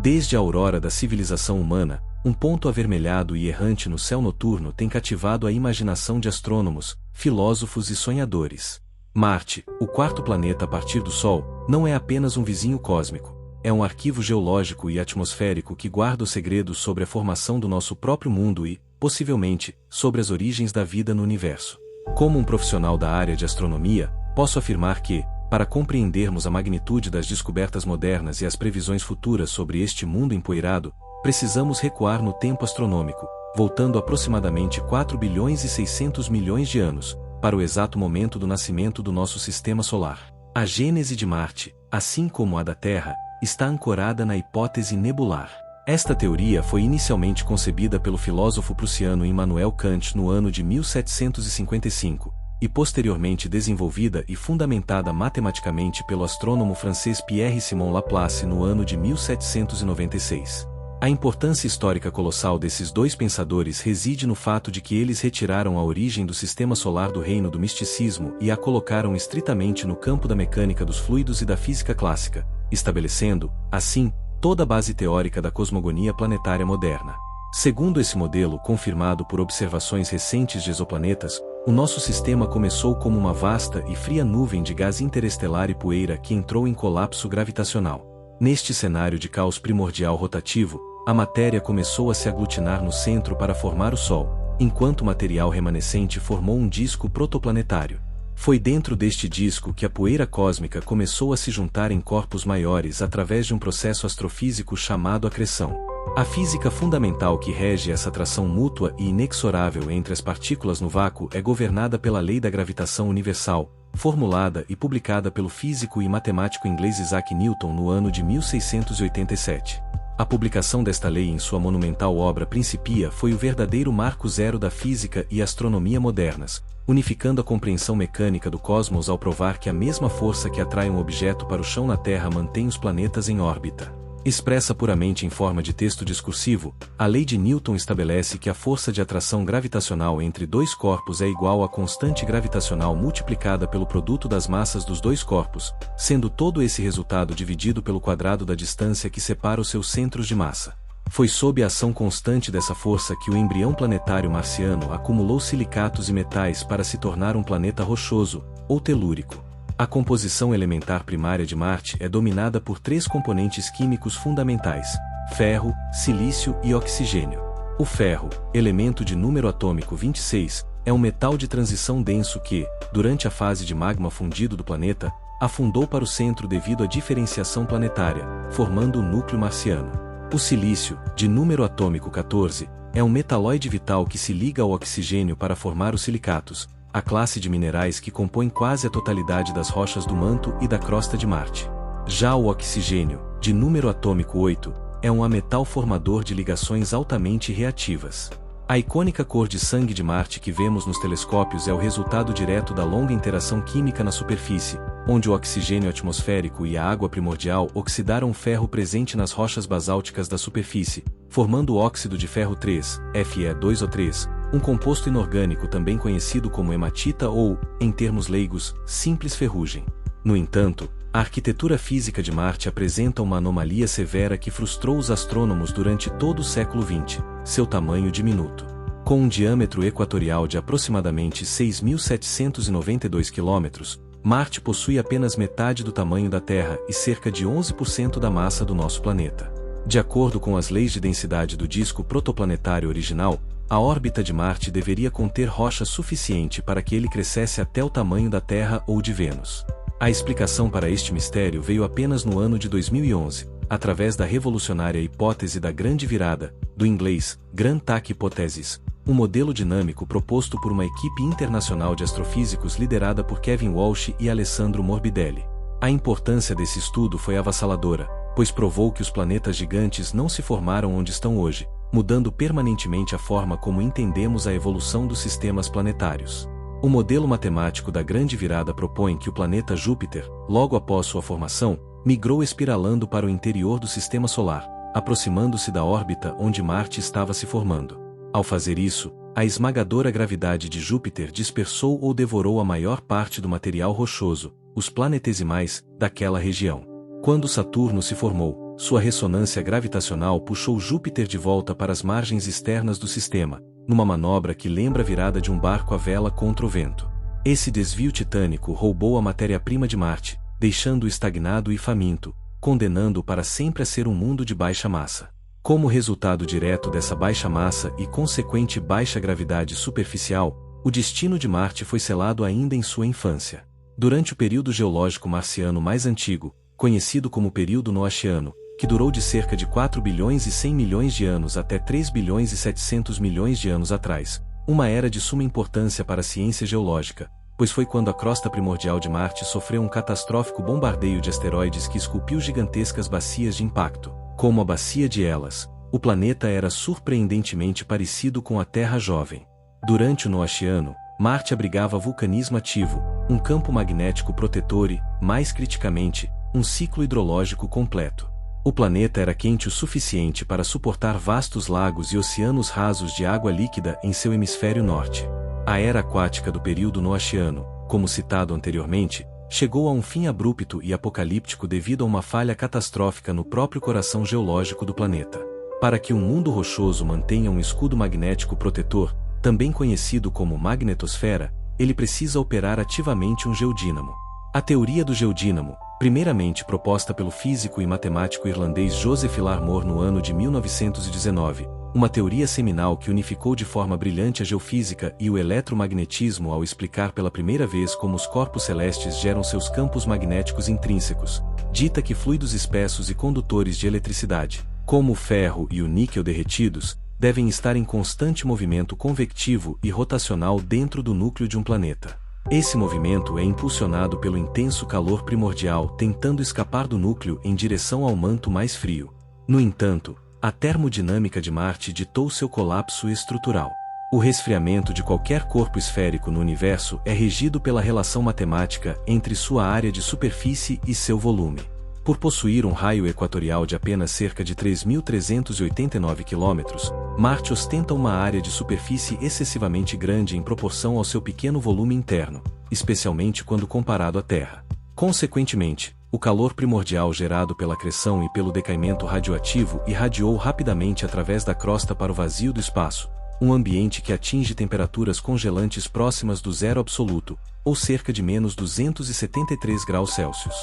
Desde a aurora da civilização humana, um ponto avermelhado e errante no céu noturno tem cativado a imaginação de astrônomos, filósofos e sonhadores. Marte, o quarto planeta a partir do Sol, não é apenas um vizinho cósmico. É um arquivo geológico e atmosférico que guarda os segredos sobre a formação do nosso próprio mundo e, possivelmente, sobre as origens da vida no universo. Como um profissional da área de astronomia, posso afirmar que, para compreendermos a magnitude das descobertas modernas e as previsões futuras sobre este mundo empoeirado, precisamos recuar no tempo astronômico, voltando aproximadamente 4 bilhões e 600 milhões de anos, para o exato momento do nascimento do nosso sistema solar. A gênese de Marte, assim como a da Terra, está ancorada na hipótese nebular. Esta teoria foi inicialmente concebida pelo filósofo prussiano Immanuel Kant no ano de 1755, e posteriormente desenvolvida e fundamentada matematicamente pelo astrônomo francês Pierre-Simon Laplace no ano de 1796. A importância histórica colossal desses dois pensadores reside no fato de que eles retiraram a origem do sistema solar do reino do misticismo e a colocaram estritamente no campo da mecânica dos fluidos e da física clássica, estabelecendo, assim, toda a base teórica da cosmogonia planetária moderna. Segundo esse modelo confirmado por observações recentes de exoplanetas, o nosso sistema começou como uma vasta e fria nuvem de gás interestelar e poeira que entrou em colapso gravitacional. Neste cenário de caos primordial rotativo, a matéria começou a se aglutinar no centro para formar o Sol, enquanto o material remanescente formou um disco protoplanetário. Foi dentro deste disco que a poeira cósmica começou a se juntar em corpos maiores através de um processo astrofísico chamado acreção. A física fundamental que rege essa atração mútua e inexorável entre as partículas no vácuo é governada pela lei da gravitação universal, formulada e publicada pelo físico e matemático inglês Isaac Newton no ano de 1687. A publicação desta lei em sua monumental obra Principia foi o verdadeiro marco zero da física e astronomia modernas, unificando a compreensão mecânica do cosmos ao provar que a mesma força que atrai um objeto para o chão na Terra mantém os planetas em órbita. Expressa puramente em forma de texto discursivo, a lei de Newton estabelece que a força de atração gravitacional entre dois corpos é igual à constante gravitacional multiplicada pelo produto das massas dos dois corpos, sendo todo esse resultado dividido pelo quadrado da distância que separa os seus centros de massa. Foi sob a ação constante dessa força que o embrião planetário marciano acumulou silicatos e metais para se tornar um planeta rochoso, ou telúrico. A composição elementar primária de Marte é dominada por três componentes químicos fundamentais: ferro, silício e oxigênio. O ferro, elemento de número atômico 26, é um metal de transição denso que, durante a fase de magma fundido do planeta, afundou para o centro devido à diferenciação planetária, formando o núcleo marciano. O silício, de número atômico 14, é um metalóide vital que se liga ao oxigênio para formar os silicatos, a classe de minerais que compõem quase a totalidade das rochas do manto e da crosta de Marte. Já o oxigênio, de número atômico 8, é um ametal formador de ligações altamente reativas. A icônica cor de sangue de Marte que vemos nos telescópios é o resultado direto da longa interação química na superfície, onde o oxigênio atmosférico e a água primordial oxidaram o ferro presente nas rochas basálticas da superfície, formando o óxido de ferro 3, Fe2O3, um composto inorgânico também conhecido como hematita ou, em termos leigos, simples ferrugem. No entanto, a arquitetura física de Marte apresenta uma anomalia severa que frustrou os astrônomos durante todo o século XX, seu tamanho diminuto. Com um diâmetro equatorial de aproximadamente 6.792 km, Marte possui apenas metade do tamanho da Terra e cerca de 11% da massa do nosso planeta. De acordo com as leis de densidade do disco protoplanetário original, a órbita de Marte deveria conter rocha suficiente para que ele crescesse até o tamanho da Terra ou de Vênus. A explicação para este mistério veio apenas no ano de 2011, através da revolucionária hipótese da Grande Virada, do inglês Grand Tack Hypothesis, um modelo dinâmico proposto por uma equipe internacional de astrofísicos liderada por Kevin Walsh e Alessandro Morbidelli. A importância desse estudo foi avassaladora, pois provou que os planetas gigantes não se formaram onde estão hoje, mudando permanentemente a forma como entendemos a evolução dos sistemas planetários. O modelo matemático da Grande Virada propõe que o planeta Júpiter, logo após sua formação, migrou espiralando para o interior do Sistema Solar, aproximando-se da órbita onde Marte estava se formando. Ao fazer isso, a esmagadora gravidade de Júpiter dispersou ou devorou a maior parte do material rochoso, os planetesimais, daquela região. Quando Saturno se formou, sua ressonância gravitacional puxou Júpiter de volta para as margens externas do sistema, numa manobra que lembra a virada de um barco à vela contra o vento. Esse desvio titânico roubou a matéria-prima de Marte, deixando-o estagnado e faminto, condenando-o para sempre a ser um mundo de baixa massa. Como resultado direto dessa baixa massa e consequente baixa gravidade superficial, o destino de Marte foi selado ainda em sua infância. Durante o período geológico marciano mais antigo, conhecido como período Noachiano, que durou de cerca de 4 bilhões e 100 milhões de anos até 3 bilhões e 700 milhões de anos atrás, uma era de suma importância para a ciência geológica, pois foi quando a crosta primordial de Marte sofreu um catastrófico bombardeio de asteroides que esculpiu gigantescas bacias de impacto. Como a bacia de Elas, o planeta era surpreendentemente parecido com a Terra jovem. Durante o Noachiano, Marte abrigava vulcanismo ativo, um campo magnético protetor e, mais criticamente, um ciclo hidrológico completo. O planeta era quente o suficiente para suportar vastos lagos e oceanos rasos de água líquida em seu hemisfério norte. A era aquática do período Noachiano, como citado anteriormente, chegou a um fim abrupto e apocalíptico devido a uma falha catastrófica no próprio coração geológico do planeta. Para que um mundo rochoso mantenha um escudo magnético protetor, também conhecido como magnetosfera, ele precisa operar ativamente um geodínamo. A teoria do geodínamo, primeiramente proposta pelo físico e matemático irlandês Joseph Larmor no ano de 1919, uma teoria seminal que unificou de forma brilhante a geofísica e o eletromagnetismo ao explicar pela primeira vez como os corpos celestes geram seus campos magnéticos intrínsecos, dita que fluidos espessos e condutores de eletricidade, como o ferro e o níquel derretidos, devem estar em constante movimento convectivo e rotacional dentro do núcleo de um planeta. Esse movimento é impulsionado pelo intenso calor primordial tentando escapar do núcleo em direção ao manto mais frio. No entanto, a termodinâmica de Marte ditou seu colapso estrutural. O resfriamento de qualquer corpo esférico no universo é regido pela relação matemática entre sua área de superfície e seu volume. Por possuir um raio equatorial de apenas cerca de 3.389 km, Marte ostenta uma área de superfície excessivamente grande em proporção ao seu pequeno volume interno, especialmente quando comparado à Terra. Consequentemente, o calor primordial gerado pela acreção e pelo decaimento radioativo irradiou rapidamente através da crosta para o vazio do espaço, um ambiente que atinge temperaturas congelantes próximas do zero absoluto, ou cerca de menos 273 graus Celsius.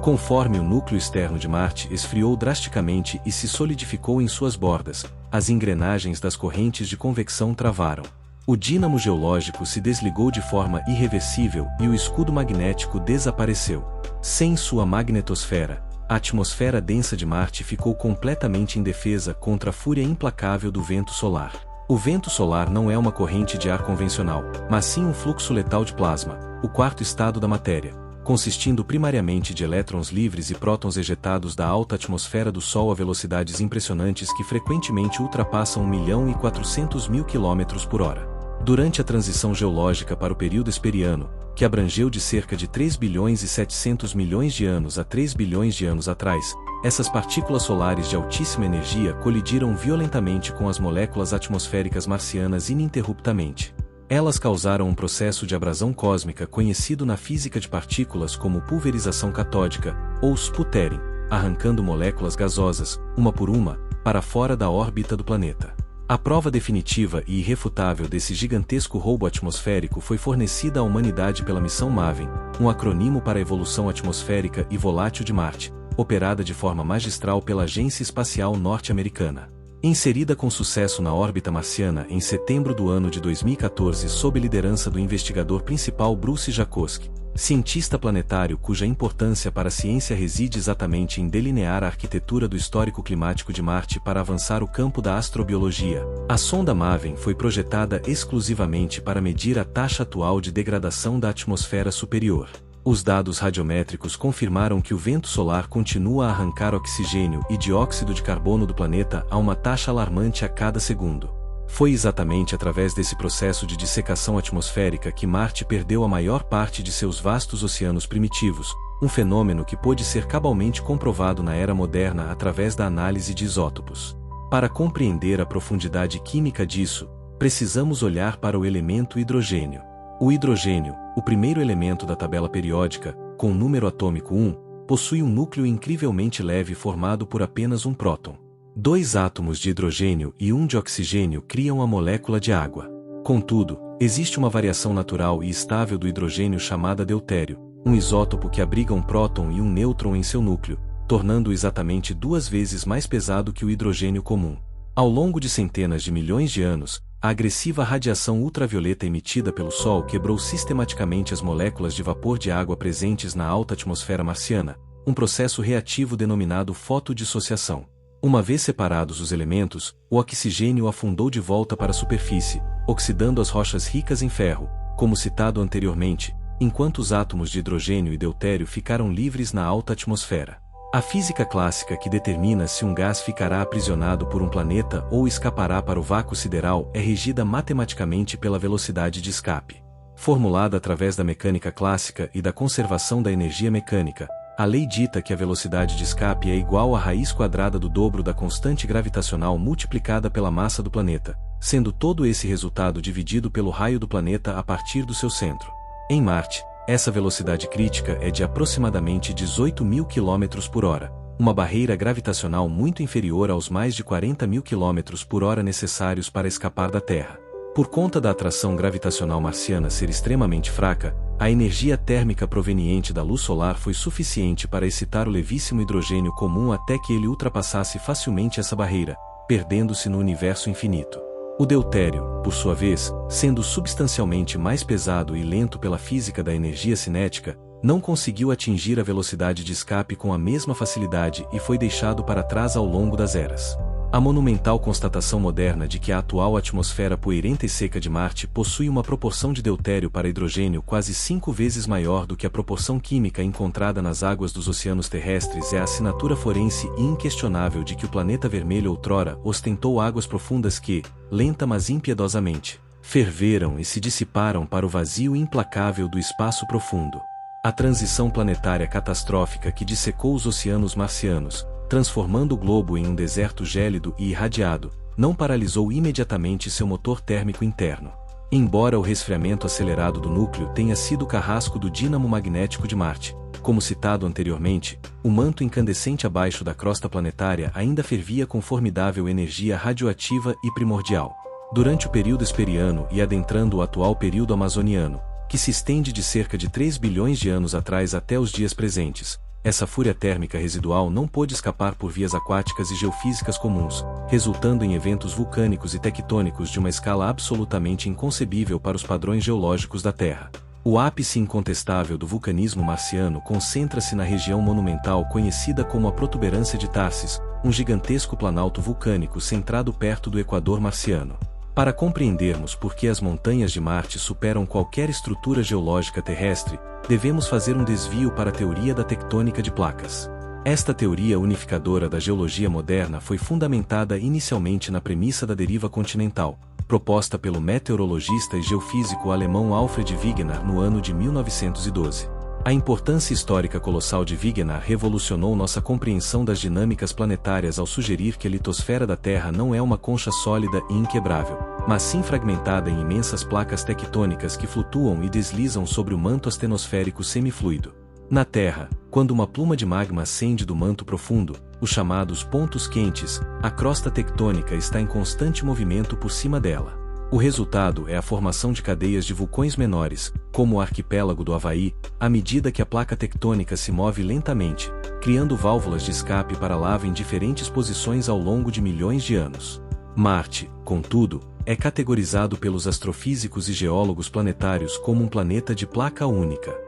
Conforme o núcleo externo de Marte esfriou drasticamente e se solidificou em suas bordas, as engrenagens das correntes de convecção travaram. O dínamo geológico se desligou de forma irreversível e o escudo magnético desapareceu. Sem sua magnetosfera, a atmosfera densa de Marte ficou completamente indefesa contra a fúria implacável do vento solar. O vento solar não é uma corrente de ar convencional, mas sim um fluxo letal de plasma, o quarto estado da matéria, consistindo primariamente de elétrons livres e prótons ejetados da alta atmosfera do Sol a velocidades impressionantes que frequentemente ultrapassam 1.400.000 km por hora. Durante a transição geológica para o período Hesperiano, que abrangeu de cerca de 3 bilhões e 700 milhões de anos a 3 bilhões de anos atrás, essas partículas solares de altíssima energia colidiram violentamente com as moléculas atmosféricas marcianas ininterruptamente. Elas causaram um processo de abrasão cósmica conhecido na física de partículas como pulverização catódica, ou sputtering, arrancando moléculas gasosas, uma por uma, para fora da órbita do planeta. A prova definitiva e irrefutável desse gigantesco roubo atmosférico foi fornecida à humanidade pela missão MAVEN, um acrônimo para a evolução atmosférica e volátil de Marte, operada de forma magistral pela Agência Espacial Norte-Americana. Inserida com sucesso na órbita marciana em setembro do ano de 2014 sob liderança do investigador principal Bruce Jakosky, cientista planetário cuja importância para a ciência reside exatamente em delinear a arquitetura do histórico climático de Marte para avançar o campo da astrobiologia, a sonda MAVEN foi projetada exclusivamente para medir a taxa atual de degradação da atmosfera superior. Os dados radiométricos confirmaram que o vento solar continua a arrancar oxigênio e dióxido de carbono do planeta a uma taxa alarmante a cada segundo. Foi exatamente através desse processo de dissecação atmosférica que Marte perdeu a maior parte de seus vastos oceanos primitivos, um fenômeno que pôde ser cabalmente comprovado na era moderna através da análise de isótopos. Para compreender a profundidade química disso, precisamos olhar para o elemento hidrogênio. O hidrogênio, o primeiro elemento da tabela periódica, com o número atômico 1, possui um núcleo incrivelmente leve formado por apenas um próton. 2 átomos de hidrogênio e 1 de oxigênio criam a molécula de água. Contudo, existe uma variação natural e estável do hidrogênio chamada deutério, um isótopo que abriga um próton e um nêutron em seu núcleo, tornando-o exatamente 2 vezes mais pesado que o hidrogênio comum. Ao longo de centenas de milhões de anos, a agressiva radiação ultravioleta emitida pelo Sol quebrou sistematicamente as moléculas de vapor de água presentes na alta atmosfera marciana, um processo reativo denominado fotodissociação. Uma vez separados os elementos, o oxigênio afundou de volta para a superfície, oxidando as rochas ricas em ferro, como citado anteriormente, enquanto os átomos de hidrogênio e deutério ficaram livres na alta atmosfera. A física clássica que determina se um gás ficará aprisionado por um planeta ou escapará para o vácuo sideral é regida matematicamente pela velocidade de escape. Formulada através da mecânica clássica e da conservação da energia mecânica, a lei dita que a velocidade de escape é igual à raiz quadrada do dobro da constante gravitacional multiplicada pela massa do planeta, sendo todo esse resultado dividido pelo raio do planeta a partir do seu centro. Em Marte, essa velocidade crítica é de aproximadamente 18.000 km por hora, uma barreira gravitacional muito inferior aos mais de 40.000 km por hora necessários para escapar da Terra. Por conta da atração gravitacional marciana ser extremamente fraca, a energia térmica proveniente da luz solar foi suficiente para excitar o levíssimo hidrogênio comum até que ele ultrapassasse facilmente essa barreira, perdendo-se no universo infinito. O deutério, por sua vez, sendo substancialmente mais pesado e lento pela física da energia cinética, não conseguiu atingir a velocidade de escape com a mesma facilidade e foi deixado para trás ao longo das eras. A monumental constatação moderna de que a atual atmosfera poeirenta e seca de Marte possui uma proporção de deutério para hidrogênio quase 5 vezes maior do que a proporção química encontrada nas águas dos oceanos terrestres é a assinatura forense e inquestionável de que o planeta vermelho outrora ostentou águas profundas que, lenta mas impiedosamente, ferveram e se dissiparam para o vazio implacável do espaço profundo. A transição planetária catastrófica que dissecou os oceanos marcianos, transformando o globo em um deserto gélido e irradiado, não paralisou imediatamente seu motor térmico interno. Embora o resfriamento acelerado do núcleo tenha sido o carrasco do dínamo magnético de Marte, como citado anteriormente, o manto incandescente abaixo da crosta planetária ainda fervia com formidável energia radioativa e primordial. Durante o período Hesperiano e adentrando o atual período Amazoniano, que se estende de cerca de 3 bilhões de anos atrás até os dias presentes, essa fúria térmica residual não pôde escapar por vias aquáticas e geofísicas comuns, resultando em eventos vulcânicos e tectônicos de uma escala absolutamente inconcebível para os padrões geológicos da Terra. O ápice incontestável do vulcanismo marciano concentra-se na região monumental conhecida como a Protuberância de Tarsis, um gigantesco planalto vulcânico centrado perto do Equador marciano. Para compreendermos por que as montanhas de Marte superam qualquer estrutura geológica terrestre, devemos fazer um desvio para a teoria da tectônica de placas. Esta teoria unificadora da geologia moderna foi fundamentada inicialmente na premissa da deriva continental, proposta pelo meteorologista e geofísico alemão Alfred Wegener no ano de 1912. A importância histórica colossal de Wegener revolucionou nossa compreensão das dinâmicas planetárias ao sugerir que a litosfera da Terra não é uma concha sólida e inquebrável, mas sim fragmentada em imensas placas tectônicas que flutuam e deslizam sobre o manto astenosférico semifluido. Na Terra, quando uma pluma de magma ascende do manto profundo, os chamados pontos quentes, a crosta tectônica está em constante movimento por cima dela. O resultado é a formação de cadeias de vulcões menores, como o arquipélago do Havaí, à medida que a placa tectônica se move lentamente, criando válvulas de escape para lava em diferentes posições ao longo de milhões de anos. Marte, contudo, é categorizado pelos astrofísicos e geólogos planetários como um planeta de placa única.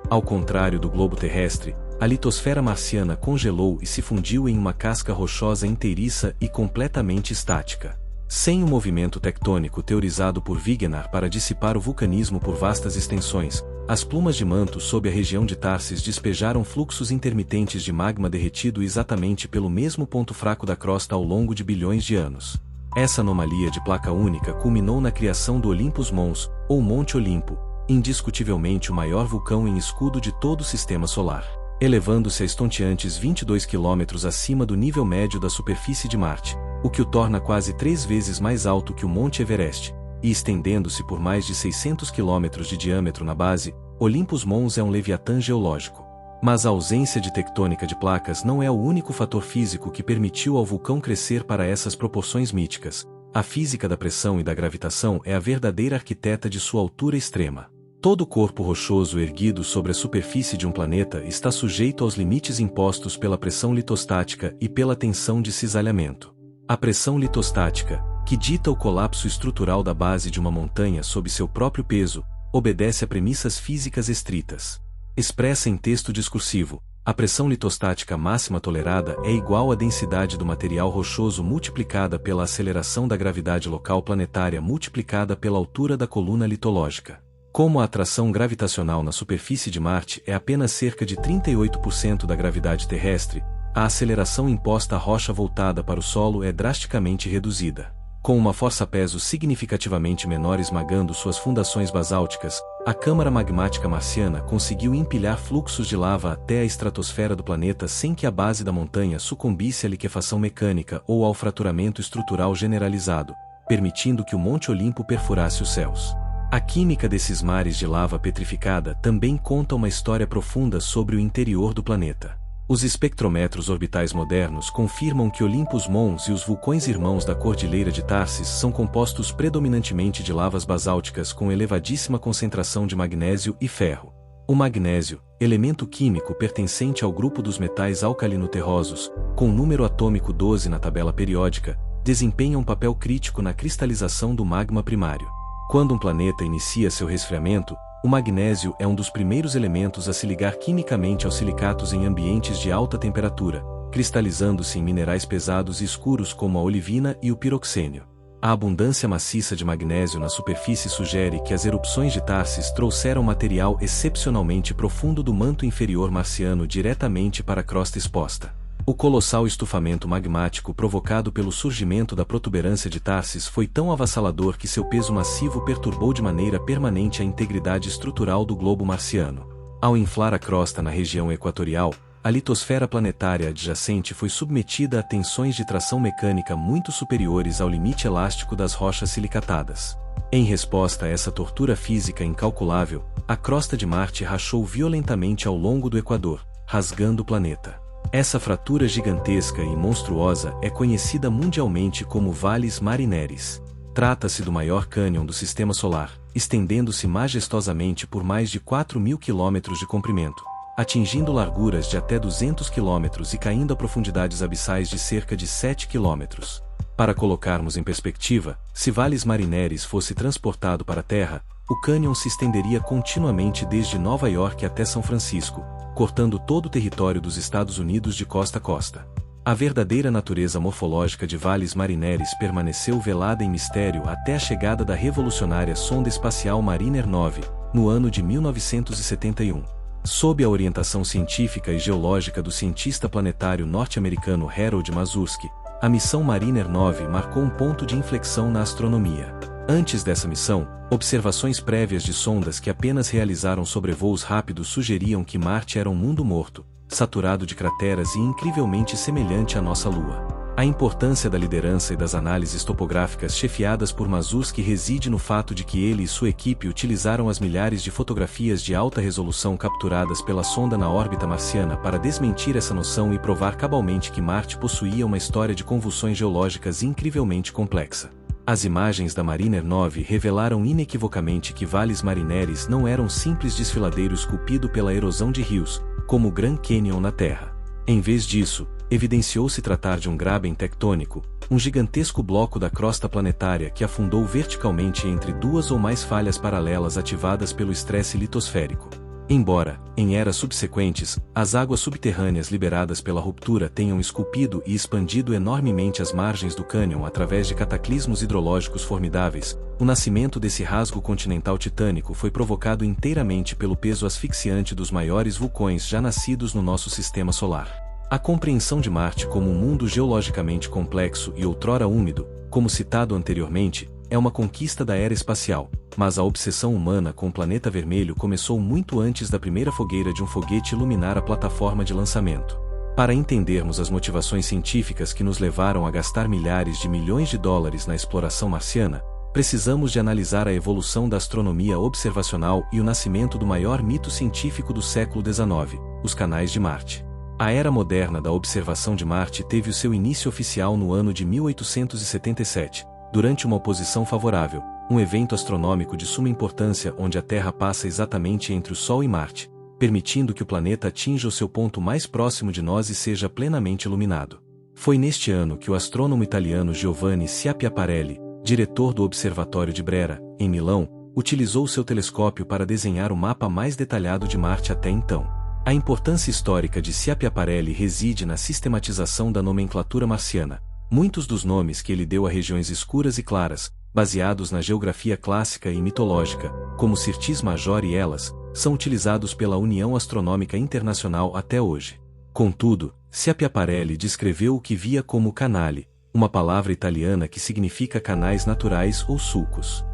Ao contrário do globo terrestre, a litosfera marciana congelou e se fundiu em uma casca rochosa inteiriça e completamente estática. Sem o movimento tectônico teorizado por Wegener para dissipar o vulcanismo por vastas extensões, as plumas de manto sob a região de Tarsis despejaram fluxos intermitentes de magma derretido exatamente pelo mesmo ponto fraco da crosta ao longo de bilhões de anos. Essa anomalia de placa única culminou na criação do Olympus Mons, ou Monte Olimpo, indiscutivelmente o maior vulcão em escudo de todo o sistema solar, elevando-se a estonteantes 22 km acima do nível médio da superfície de Marte, o que o torna quase 3 vezes mais alto que o Monte Everest, e estendendo-se por mais de 600 km de diâmetro na base, Olympus Mons é um leviatã geológico. Mas a ausência de tectônica de placas não é o único fator físico que permitiu ao vulcão crescer para essas proporções míticas. A física da pressão e da gravitação é a verdadeira arquiteta de sua altura extrema. Todo corpo rochoso erguido sobre a superfície de um planeta está sujeito aos limites impostos pela pressão litostática e pela tensão de cisalhamento. A pressão litostática, que dita o colapso estrutural da base de uma montanha sob seu próprio peso, obedece a premissas físicas estritas. Expressa em texto discursivo, a pressão litostática máxima tolerada é igual à densidade do material rochoso multiplicada pela aceleração da gravidade local planetária multiplicada pela altura da coluna litológica. Como a atração gravitacional na superfície de Marte é apenas cerca de 38% da gravidade terrestre, a aceleração imposta à rocha voltada para o solo é drasticamente reduzida. Com uma força-peso significativamente menor esmagando suas fundações basálticas, a câmara magmática marciana conseguiu empilhar fluxos de lava até a estratosfera do planeta sem que a base da montanha sucumbisse à liquefação mecânica ou ao fraturamento estrutural generalizado, permitindo que o Monte Olimpo perfurasse os céus. A química desses mares de lava petrificada também conta uma história profunda sobre o interior do planeta. Os espectrometros orbitais modernos confirmam que Olympus Mons e os vulcões irmãos da Cordilheira de Tharsis são compostos predominantemente de lavas basálticas com elevadíssima concentração de magnésio e ferro. O magnésio, elemento químico pertencente ao grupo dos metais alcalino-terrosos, com número atômico 12 na tabela periódica, desempenha um papel crítico na cristalização do magma primário. Quando um planeta inicia seu resfriamento, o magnésio é um dos primeiros elementos a se ligar quimicamente aos silicatos em ambientes de alta temperatura, cristalizando-se em minerais pesados e escuros como a olivina e o piroxênio. A abundância maciça de magnésio na superfície sugere que as erupções de Tharsis trouxeram material excepcionalmente profundo do manto inferior marciano diretamente para a crosta exposta. O colossal estufamento magmático provocado pelo surgimento da protuberância de Tharsis foi tão avassalador que seu peso massivo perturbou de maneira permanente a integridade estrutural do globo marciano. Ao inflar a crosta na região equatorial, a litosfera planetária adjacente foi submetida a tensões de tração mecânica muito superiores ao limite elástico das rochas silicatadas. Em resposta a essa tortura física incalculável, a crosta de Marte rachou violentamente ao longo do Equador, rasgando o planeta. Essa fratura gigantesca e monstruosa é conhecida mundialmente como Valles Marineris. Trata-se do maior cânion do Sistema Solar, estendendo-se majestosamente por mais de 4.000 quilômetros de comprimento, atingindo larguras de até 200 quilômetros e caindo a profundidades abissais de cerca de 7 quilômetros. Para colocarmos em perspectiva, se Valles Marineris fosse transportado para a Terra, o cânion se estenderia continuamente desde Nova York até São Francisco, cortando todo o território dos Estados Unidos de costa a costa. A verdadeira natureza morfológica de Valles Marineris permaneceu velada em mistério até a chegada da revolucionária sonda espacial Mariner 9, no ano de 1971. Sob a orientação científica e geológica do cientista planetário norte-americano Harold Masursky, a missão Mariner 9 marcou um ponto de inflexão na astronomia. Antes dessa missão, observações prévias de sondas que apenas realizaram sobrevoos rápidos sugeriam que Marte era um mundo morto, saturado de crateras e incrivelmente semelhante à nossa Lua. A importância da liderança e das análises topográficas chefiadas por Masursky reside no fato de que ele e sua equipe utilizaram as milhares de fotografias de alta resolução capturadas pela sonda na órbita marciana para desmentir essa noção e provar cabalmente que Marte possuía uma história de convulsões geológicas incrivelmente complexa. As imagens da Mariner 9 revelaram inequivocamente que Valles Marineris não eram um simples desfiladeiro esculpido pela erosão de rios, como o Grand Canyon na Terra. Em vez disso, evidenciou-se tratar de um graben tectônico, um gigantesco bloco da crosta planetária que afundou verticalmente entre duas ou mais falhas paralelas ativadas pelo estresse litosférico. Embora, em eras subsequentes, as águas subterrâneas liberadas pela ruptura tenham esculpido e expandido enormemente as margens do cânion através de cataclismos hidrológicos formidáveis, o nascimento desse rasgo continental titânico foi provocado inteiramente pelo peso asfixiante dos maiores vulcões já nascidos no nosso sistema solar. A compreensão de Marte como um mundo geologicamente complexo e outrora úmido, como citado anteriormente, é uma conquista da era espacial, mas a obsessão humana com o planeta vermelho começou muito antes da primeira fogueira de um foguete iluminar a plataforma de lançamento. Para entendermos as motivações científicas que nos levaram a gastar milhares de milhões de dólares na exploração marciana, precisamos de analisar a evolução da astronomia observacional e o nascimento do maior mito científico do século XIX, os canais de Marte. A era moderna da observação de Marte teve o seu início oficial no ano de 1877, durante uma oposição favorável, um evento astronômico de suma importância onde a Terra passa exatamente entre o Sol e Marte, permitindo que o planeta atinja o seu ponto mais próximo de nós e seja plenamente iluminado. Foi neste ano que o astrônomo italiano Giovanni Schiaparelli, diretor do Observatório de Brera, em Milão, utilizou seu telescópio para desenhar o mapa mais detalhado de Marte até então. A importância histórica de Schiaparelli reside na sistematização da nomenclatura marciana. Muitos dos nomes que ele deu a regiões escuras e claras, baseados na geografia clássica e mitológica, como Syrtis Major e Hellas, são utilizados pela União Astronômica Internacional até hoje. Contudo, Schiaparelli descreveu o que via como canale, uma palavra italiana que significa canais naturais ou sulcos.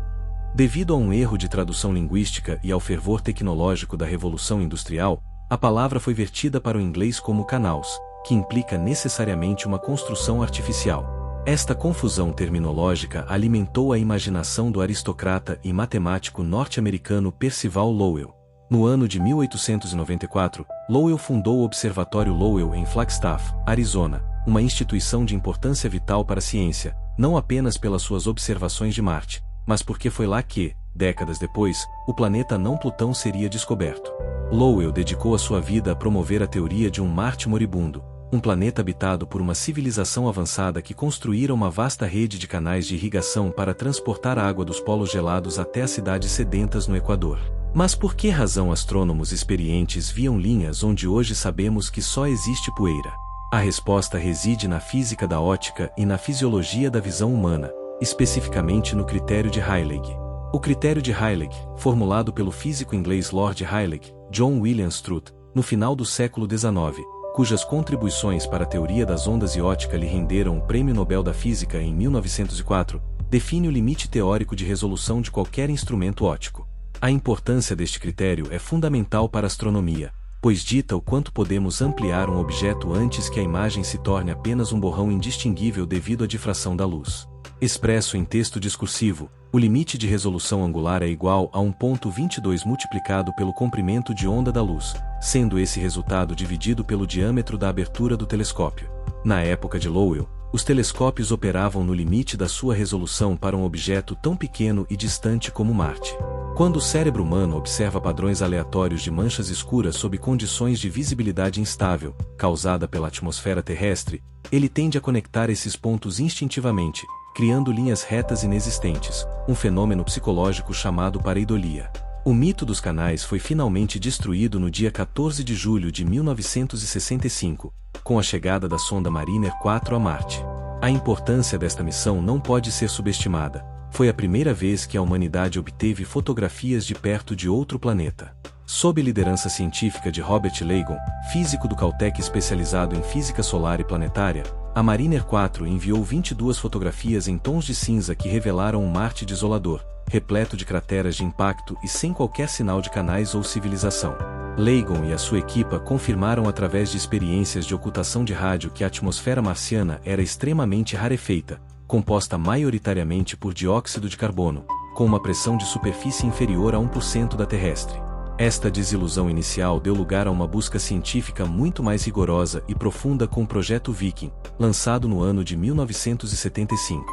Devido a um erro de tradução linguística e ao fervor tecnológico da Revolução Industrial, a palavra foi vertida para o inglês como canals, que implica necessariamente uma construção artificial. Esta confusão terminológica alimentou a imaginação do aristocrata e matemático norte-americano Percival Lowell. No ano de 1894, Lowell fundou o Observatório Lowell em Flagstaff, Arizona, uma instituição de importância vital para a ciência, não apenas pelas suas observações de Marte, mas porque foi lá que, décadas depois, o planeta não Plutão seria descoberto. Lowell dedicou a sua vida a promover a teoria de um Marte moribundo, um planeta habitado por uma civilização avançada que construíra uma vasta rede de canais de irrigação para transportar a água dos polos gelados até as cidades sedentas no Equador. Mas por que razão astrônomos experientes viam linhas onde hoje sabemos que só existe poeira? A resposta reside na física da ótica e na fisiologia da visão humana, especificamente no critério de Rayleigh. O critério de Rayleigh, formulado pelo físico inglês Lord Rayleigh, John William Strutt, no final do século XIX, cujas contribuições para a teoria das ondas e ótica lhe renderam o Prêmio Nobel da Física em 1904, define o limite teórico de resolução de qualquer instrumento óptico. A importância deste critério é fundamental para a astronomia, pois dita o quanto podemos ampliar um objeto antes que a imagem se torne apenas um borrão indistinguível devido à difração da luz. Expresso em texto discursivo, o limite de resolução angular é igual a 1,22 multiplicado pelo comprimento de onda da luz, sendo esse resultado dividido pelo diâmetro da abertura do telescópio. Na época de Lowell, os telescópios operavam no limite da sua resolução para um objeto tão pequeno e distante como Marte. Quando o cérebro humano observa padrões aleatórios de manchas escuras sob condições de visibilidade instável, causada pela atmosfera terrestre, ele tende a conectar esses pontos instintivamente, criando linhas retas inexistentes, um fenômeno psicológico chamado pareidolia. O mito dos canais foi finalmente destruído no dia 14 de julho de 1965, com a chegada da sonda Mariner 4 a Marte. A importância desta missão não pode ser subestimada. Foi a primeira vez que a humanidade obteve fotografias de perto de outro planeta. Sob liderança científica de Robert Leighton, físico do Caltech especializado em física solar e planetária, a Mariner 4 enviou 22 fotografias em tons de cinza que revelaram um Marte desolador, repleto de crateras de impacto e sem qualquer sinal de canais ou civilização. Leighton e a sua equipa confirmaram através de experiências de ocultação de rádio que a atmosfera marciana era extremamente rarefeita, composta maioritariamente por dióxido de carbono, com uma pressão de superfície inferior a 1% da terrestre. Esta desilusão inicial deu lugar a uma busca científica muito mais rigorosa e profunda com o Projeto Viking, lançado no ano de 1975.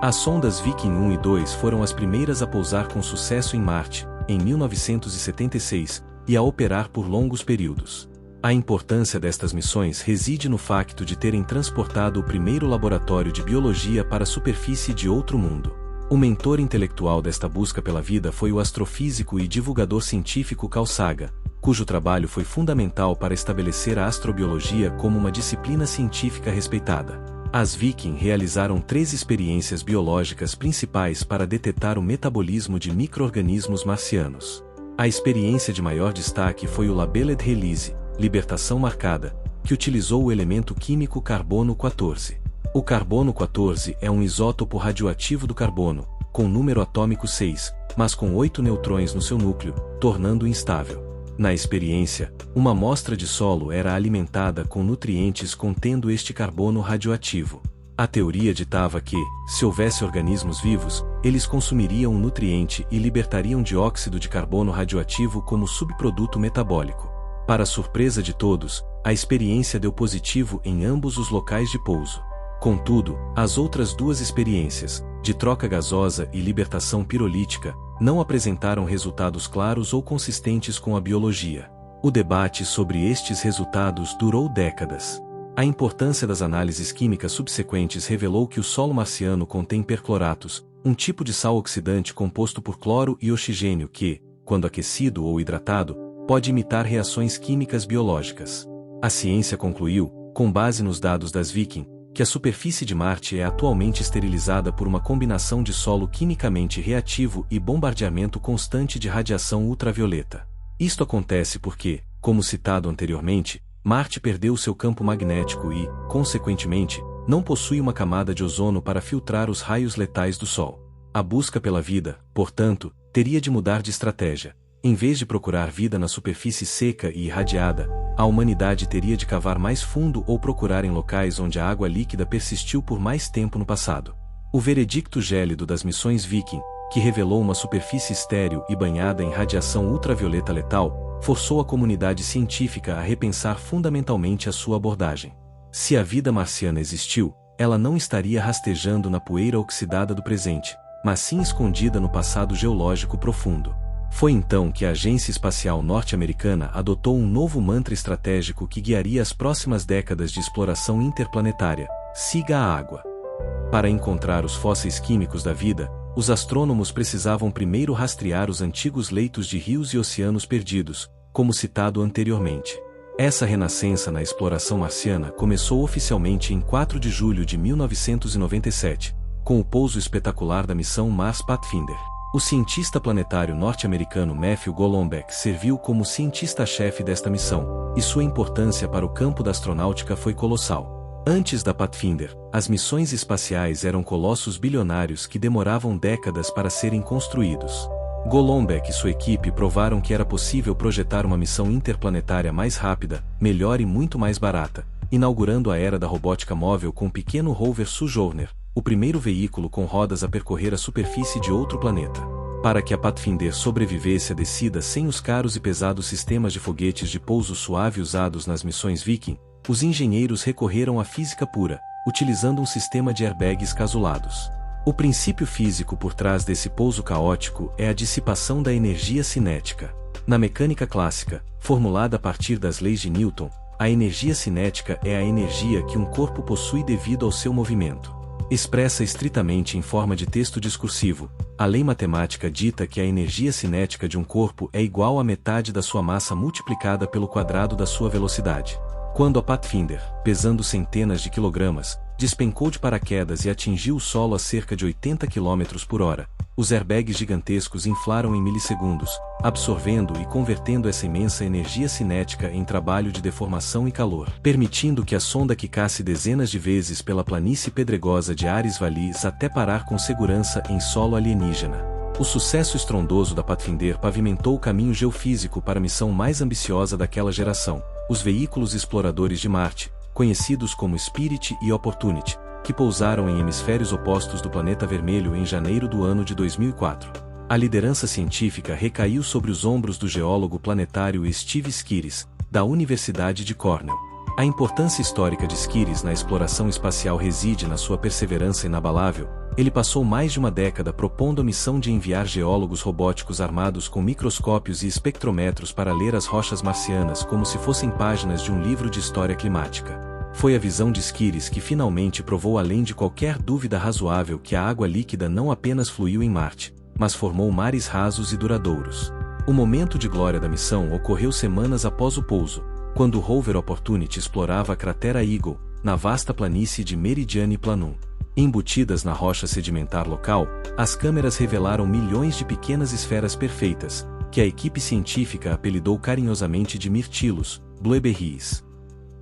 As sondas Viking 1 e 2 foram as primeiras a pousar com sucesso em Marte, em 1976, e a operar por longos períodos. A importância destas missões reside no facto de terem transportado o primeiro laboratório de biologia para a superfície de outro mundo. O mentor intelectual desta busca pela vida foi o astrofísico e divulgador científico Carl Sagan, cujo trabalho foi fundamental para estabelecer a astrobiologia como uma disciplina científica respeitada. As Viking realizaram 3 experiências biológicas principais para detectar o metabolismo de micro-organismos marcianos. A experiência de maior destaque foi o Labeled Release, libertação marcada, que utilizou o elemento químico carbono 14. O carbono 14 é um isótopo radioativo do carbono, com número atômico 6, mas com 8 neutrões no seu núcleo, tornando-o instável. Na experiência, uma amostra de solo era alimentada com nutrientes contendo este carbono radioativo. A teoria ditava que, se houvesse organismos vivos, eles consumiriam um nutriente e libertariam dióxido de carbono radioativo como subproduto metabólico. Para surpresa de todos, a experiência deu positivo em ambos os locais de pouso. Contudo, as outras duas experiências, de troca gasosa e libertação pirolítica, não apresentaram resultados claros ou consistentes com a biologia. O debate sobre estes resultados durou décadas. A importância das análises químicas subsequentes revelou que o solo marciano contém percloratos, um tipo de sal oxidante composto por cloro e oxigênio que, quando aquecido ou hidratado, pode imitar reações químicas biológicas. A ciência concluiu, com base nos dados das Viking, que a superfície de Marte é atualmente esterilizada por uma combinação de solo quimicamente reativo e bombardeamento constante de radiação ultravioleta. Isto acontece porque, como citado anteriormente, Marte perdeu seu campo magnético e, consequentemente, não possui uma camada de ozono para filtrar os raios letais do Sol. A busca pela vida, portanto, teria de mudar de estratégia. Em vez de procurar vida na superfície seca e irradiada, a humanidade teria de cavar mais fundo ou procurar em locais onde a água líquida persistiu por mais tempo no passado. O veredicto gélido das missões Viking, que revelou uma superfície estéril e banhada em radiação ultravioleta letal, forçou a comunidade científica a repensar fundamentalmente a sua abordagem. Se a vida marciana existiu, ela não estaria rastejando na poeira oxidada do presente, mas sim escondida no passado geológico profundo. Foi então que a Agência Espacial Norte-Americana adotou um novo mantra estratégico que guiaria as próximas décadas de exploração interplanetária: siga a água. Para encontrar os fósseis químicos da vida, os astrônomos precisavam primeiro rastrear os antigos leitos de rios e oceanos perdidos, como citado anteriormente. Essa renascença na exploração marciana começou oficialmente em 4 de julho de 1997, com o pouso espetacular da missão Mars Pathfinder. O cientista planetário norte-americano Matthew Golombek serviu como cientista-chefe desta missão, e sua importância para o campo da astronáutica foi colossal. Antes da Pathfinder, as missões espaciais eram colossos bilionários que demoravam décadas para serem construídos. Golombek e sua equipe provaram que era possível projetar uma missão interplanetária mais rápida, melhor e muito mais barata, inaugurando a era da robótica móvel com o pequeno rover Sojourner, o primeiro veículo com rodas a percorrer a superfície de outro planeta. Para que a Pathfinder sobrevivesse à descida sem os caros e pesados sistemas de foguetes de pouso suave usados nas missões Viking, os engenheiros recorreram à física pura, utilizando um sistema de airbags casulados. O princípio físico por trás desse pouso caótico é a dissipação da energia cinética. Na mecânica clássica, formulada a partir das leis de Newton, a energia cinética é a energia que um corpo possui devido ao seu movimento. Expressa estritamente em forma de texto discursivo, a lei matemática dita que a energia cinética de um corpo é igual à metade da sua massa multiplicada pelo quadrado da sua velocidade. Quando a Pathfinder, pesando centenas de quilogramas, despencou de paraquedas e atingiu o solo a cerca de 80 km por hora, os airbags gigantescos inflaram em milissegundos, absorvendo e convertendo essa imensa energia cinética em trabalho de deformação e calor, permitindo que a sonda quicasse dezenas de vezes pela planície pedregosa de Ares Vallis até parar com segurança em solo alienígena. O sucesso estrondoso da Pathfinder pavimentou o caminho geofísico para a missão mais ambiciosa daquela geração, os veículos exploradores de Marte, conhecidos como Spirit e Opportunity, que pousaram em hemisférios opostos do planeta vermelho em janeiro do ano de 2004. A liderança científica recaiu sobre os ombros do geólogo planetário Steve Skiris, da Universidade de Cornell. A importância histórica de Skiris na exploração espacial reside na sua perseverança inabalável. Ele passou mais de uma década propondo a missão de enviar geólogos robóticos armados com microscópios e espectrômetros para ler as rochas marcianas como se fossem páginas de um livro de história climática. Foi a visão de Skiris que finalmente provou além de qualquer dúvida razoável que a água líquida não apenas fluiu em Marte, mas formou mares rasos e duradouros. O momento de glória da missão ocorreu semanas após o pouso, quando o rover Opportunity explorava a cratera Eagle, na vasta planície de Meridiani Planum. Embutidas na rocha sedimentar local, as câmeras revelaram milhões de pequenas esferas perfeitas, que a equipe científica apelidou carinhosamente de mirtilos, blueberries.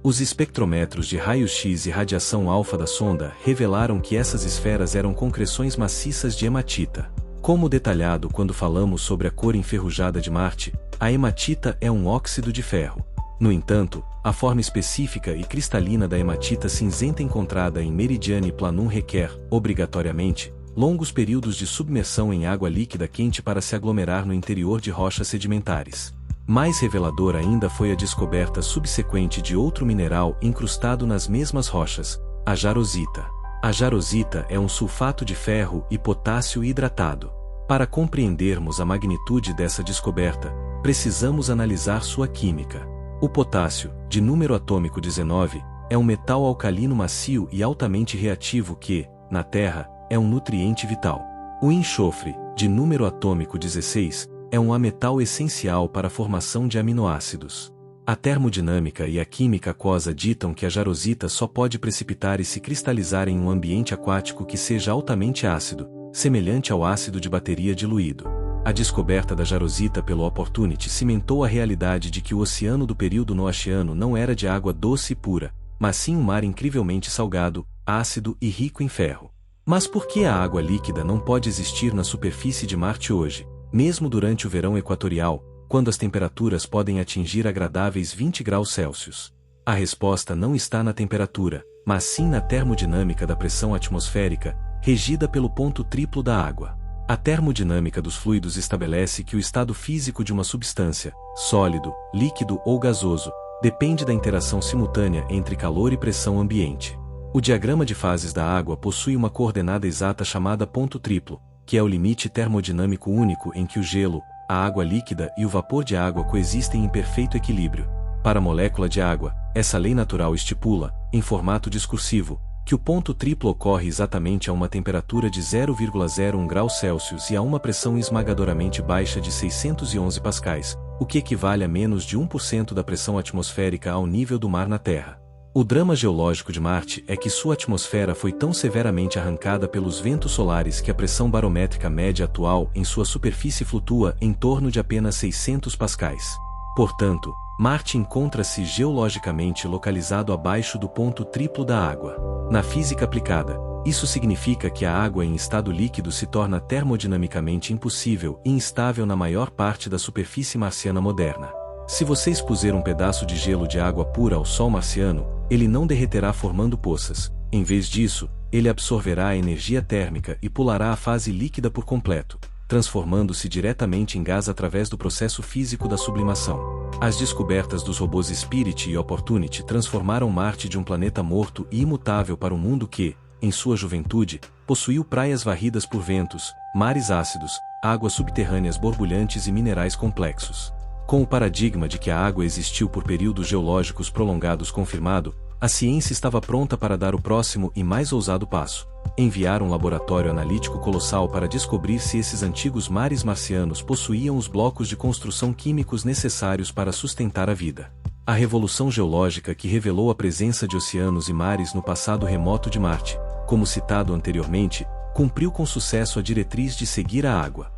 Os espectrômetros de raio-x e radiação alfa da sonda revelaram que essas esferas eram concreções maciças de hematita. Como detalhado quando falamos sobre a cor enferrujada de Marte, a hematita é um óxido de ferro. No entanto, a forma específica e cristalina da hematita cinzenta encontrada em Meridiani Planum requer, obrigatoriamente, longos períodos de submersão em água líquida quente para se aglomerar no interior de rochas sedimentares. Mais revelador ainda foi a descoberta subsequente de outro mineral incrustado nas mesmas rochas, a jarosita. A jarosita é um sulfato de ferro e potássio hidratado. Para compreendermos a magnitude dessa descoberta, precisamos analisar sua química. O potássio, de número atômico 19, é um metal alcalino macio e altamente reativo que, na Terra, é um nutriente vital. O enxofre, de número atômico 16, é um ametal essencial para a formação de aminoácidos. A termodinâmica e a química aquosa ditam que a jarosita só pode precipitar e se cristalizar em um ambiente aquático que seja altamente ácido, semelhante ao ácido de bateria diluído. A descoberta da jarosita pelo Opportunity cimentou a realidade de que o oceano do período noachiano não era de água doce e pura, mas sim um mar incrivelmente salgado, ácido e rico em ferro. Mas por que a água líquida não pode existir na superfície de Marte hoje, mesmo durante o verão equatorial, quando as temperaturas podem atingir agradáveis 20 graus Celsius? A resposta não está na temperatura, mas sim na termodinâmica da pressão atmosférica, regida pelo ponto triplo da água. A termodinâmica dos fluidos estabelece que o estado físico de uma substância, sólido, líquido ou gasoso, depende da interação simultânea entre calor e pressão ambiente. O diagrama de fases da água possui uma coordenada exata chamada ponto triplo, que é o limite termodinâmico único em que o gelo, a água líquida e o vapor de água coexistem em perfeito equilíbrio. Para a molécula de água, essa lei natural estipula, em formato discursivo, que o ponto triplo ocorre exatamente a uma temperatura de 0,01 graus Celsius e a uma pressão esmagadoramente baixa de 611 pascais, o que equivale a menos de 1% da pressão atmosférica ao nível do mar na Terra. O drama geológico de Marte é que sua atmosfera foi tão severamente arrancada pelos ventos solares que a pressão barométrica média atual em sua superfície flutua em torno de apenas 600 pascais. Portanto, Marte encontra-se geologicamente localizado abaixo do ponto triplo da água. Na física aplicada, isso significa que a água em estado líquido se torna termodinamicamente impossível e instável na maior parte da superfície marciana moderna. Se você expuser um pedaço de gelo de água pura ao Sol marciano, ele não derreterá formando poças. Em vez disso, ele absorverá a energia térmica e pulará a fase líquida por completo, transformando-se diretamente em gás através do processo físico da sublimação. As descobertas dos robôs Spirit e Opportunity transformaram Marte de um planeta morto e imutável para um mundo que, em sua juventude, possuiu praias varridas por ventos, mares ácidos, águas subterrâneas borbulhantes e minerais complexos. Com o paradigma de que a água existiu por períodos geológicos prolongados confirmado, a ciência estava pronta para dar o próximo e mais ousado passo: enviar um laboratório analítico colossal para descobrir se esses antigos mares marcianos possuíam os blocos de construção químicos necessários para sustentar a vida. A revolução geológica que revelou a presença de oceanos e mares no passado remoto de Marte, como citado anteriormente, cumpriu com sucesso a diretriz de seguir a água.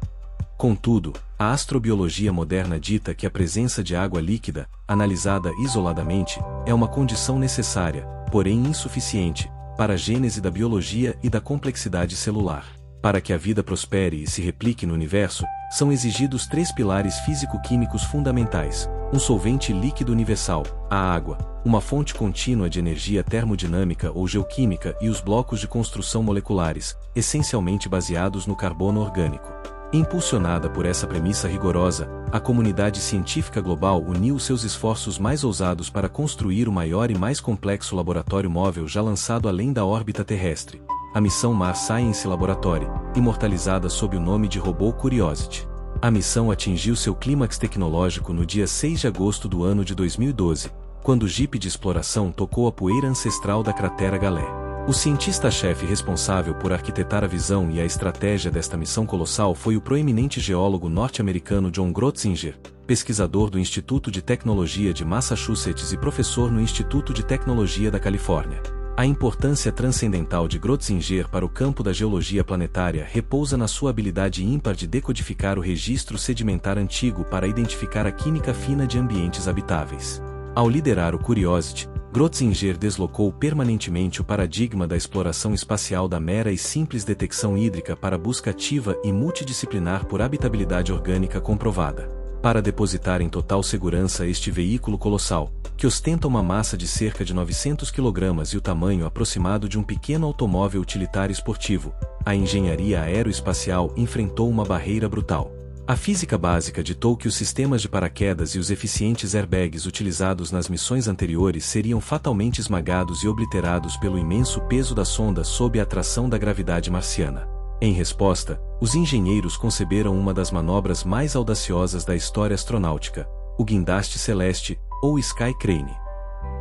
Contudo, a astrobiologia moderna dita que a presença de água líquida, analisada isoladamente, é uma condição necessária, porém insuficiente, para a gênese da biologia e da complexidade celular. Para que a vida prospere e se replique no universo, são exigidos 3 pilares físico-químicos fundamentais: um solvente líquido universal, a água, uma fonte contínua de energia termodinâmica ou geoquímica e os blocos de construção moleculares, essencialmente baseados no carbono orgânico. Impulsionada por essa premissa rigorosa, a comunidade científica global uniu seus esforços mais ousados para construir o maior e mais complexo laboratório móvel já lançado além da órbita terrestre, a missão Mars Science Laboratory, imortalizada sob o nome de robô Curiosity. A missão atingiu seu clímax tecnológico no dia 6 de agosto do ano de 2012, quando o jipe de exploração tocou a poeira ancestral da cratera Galé. O cientista-chefe responsável por arquitetar a visão e a estratégia desta missão colossal foi o proeminente geólogo norte-americano John Grotzinger, pesquisador do Instituto de Tecnologia de Massachusetts e professor no Instituto de Tecnologia da Califórnia. A importância transcendental de Grotzinger para o campo da geologia planetária repousa na sua habilidade ímpar de decodificar o registro sedimentar antigo para identificar a química fina de ambientes habitáveis. Ao liderar o Curiosity, Grotzinger deslocou permanentemente o paradigma da exploração espacial da mera e simples detecção hídrica para a busca ativa e multidisciplinar por habitabilidade orgânica comprovada. para depositar em total segurança este veículo colossal, que ostenta uma massa de cerca de 900 kg e o tamanho aproximado de um pequeno automóvel utilitário esportivo, a engenharia aeroespacial enfrentou uma barreira brutal. A física básica ditou que os sistemas de paraquedas e os eficientes airbags utilizados nas missões anteriores seriam fatalmente esmagados e obliterados pelo imenso peso da sonda sob a atração da gravidade marciana. Em resposta, os engenheiros conceberam uma das manobras mais audaciosas da história astronáutica, o guindaste celeste, ou Sky Crane.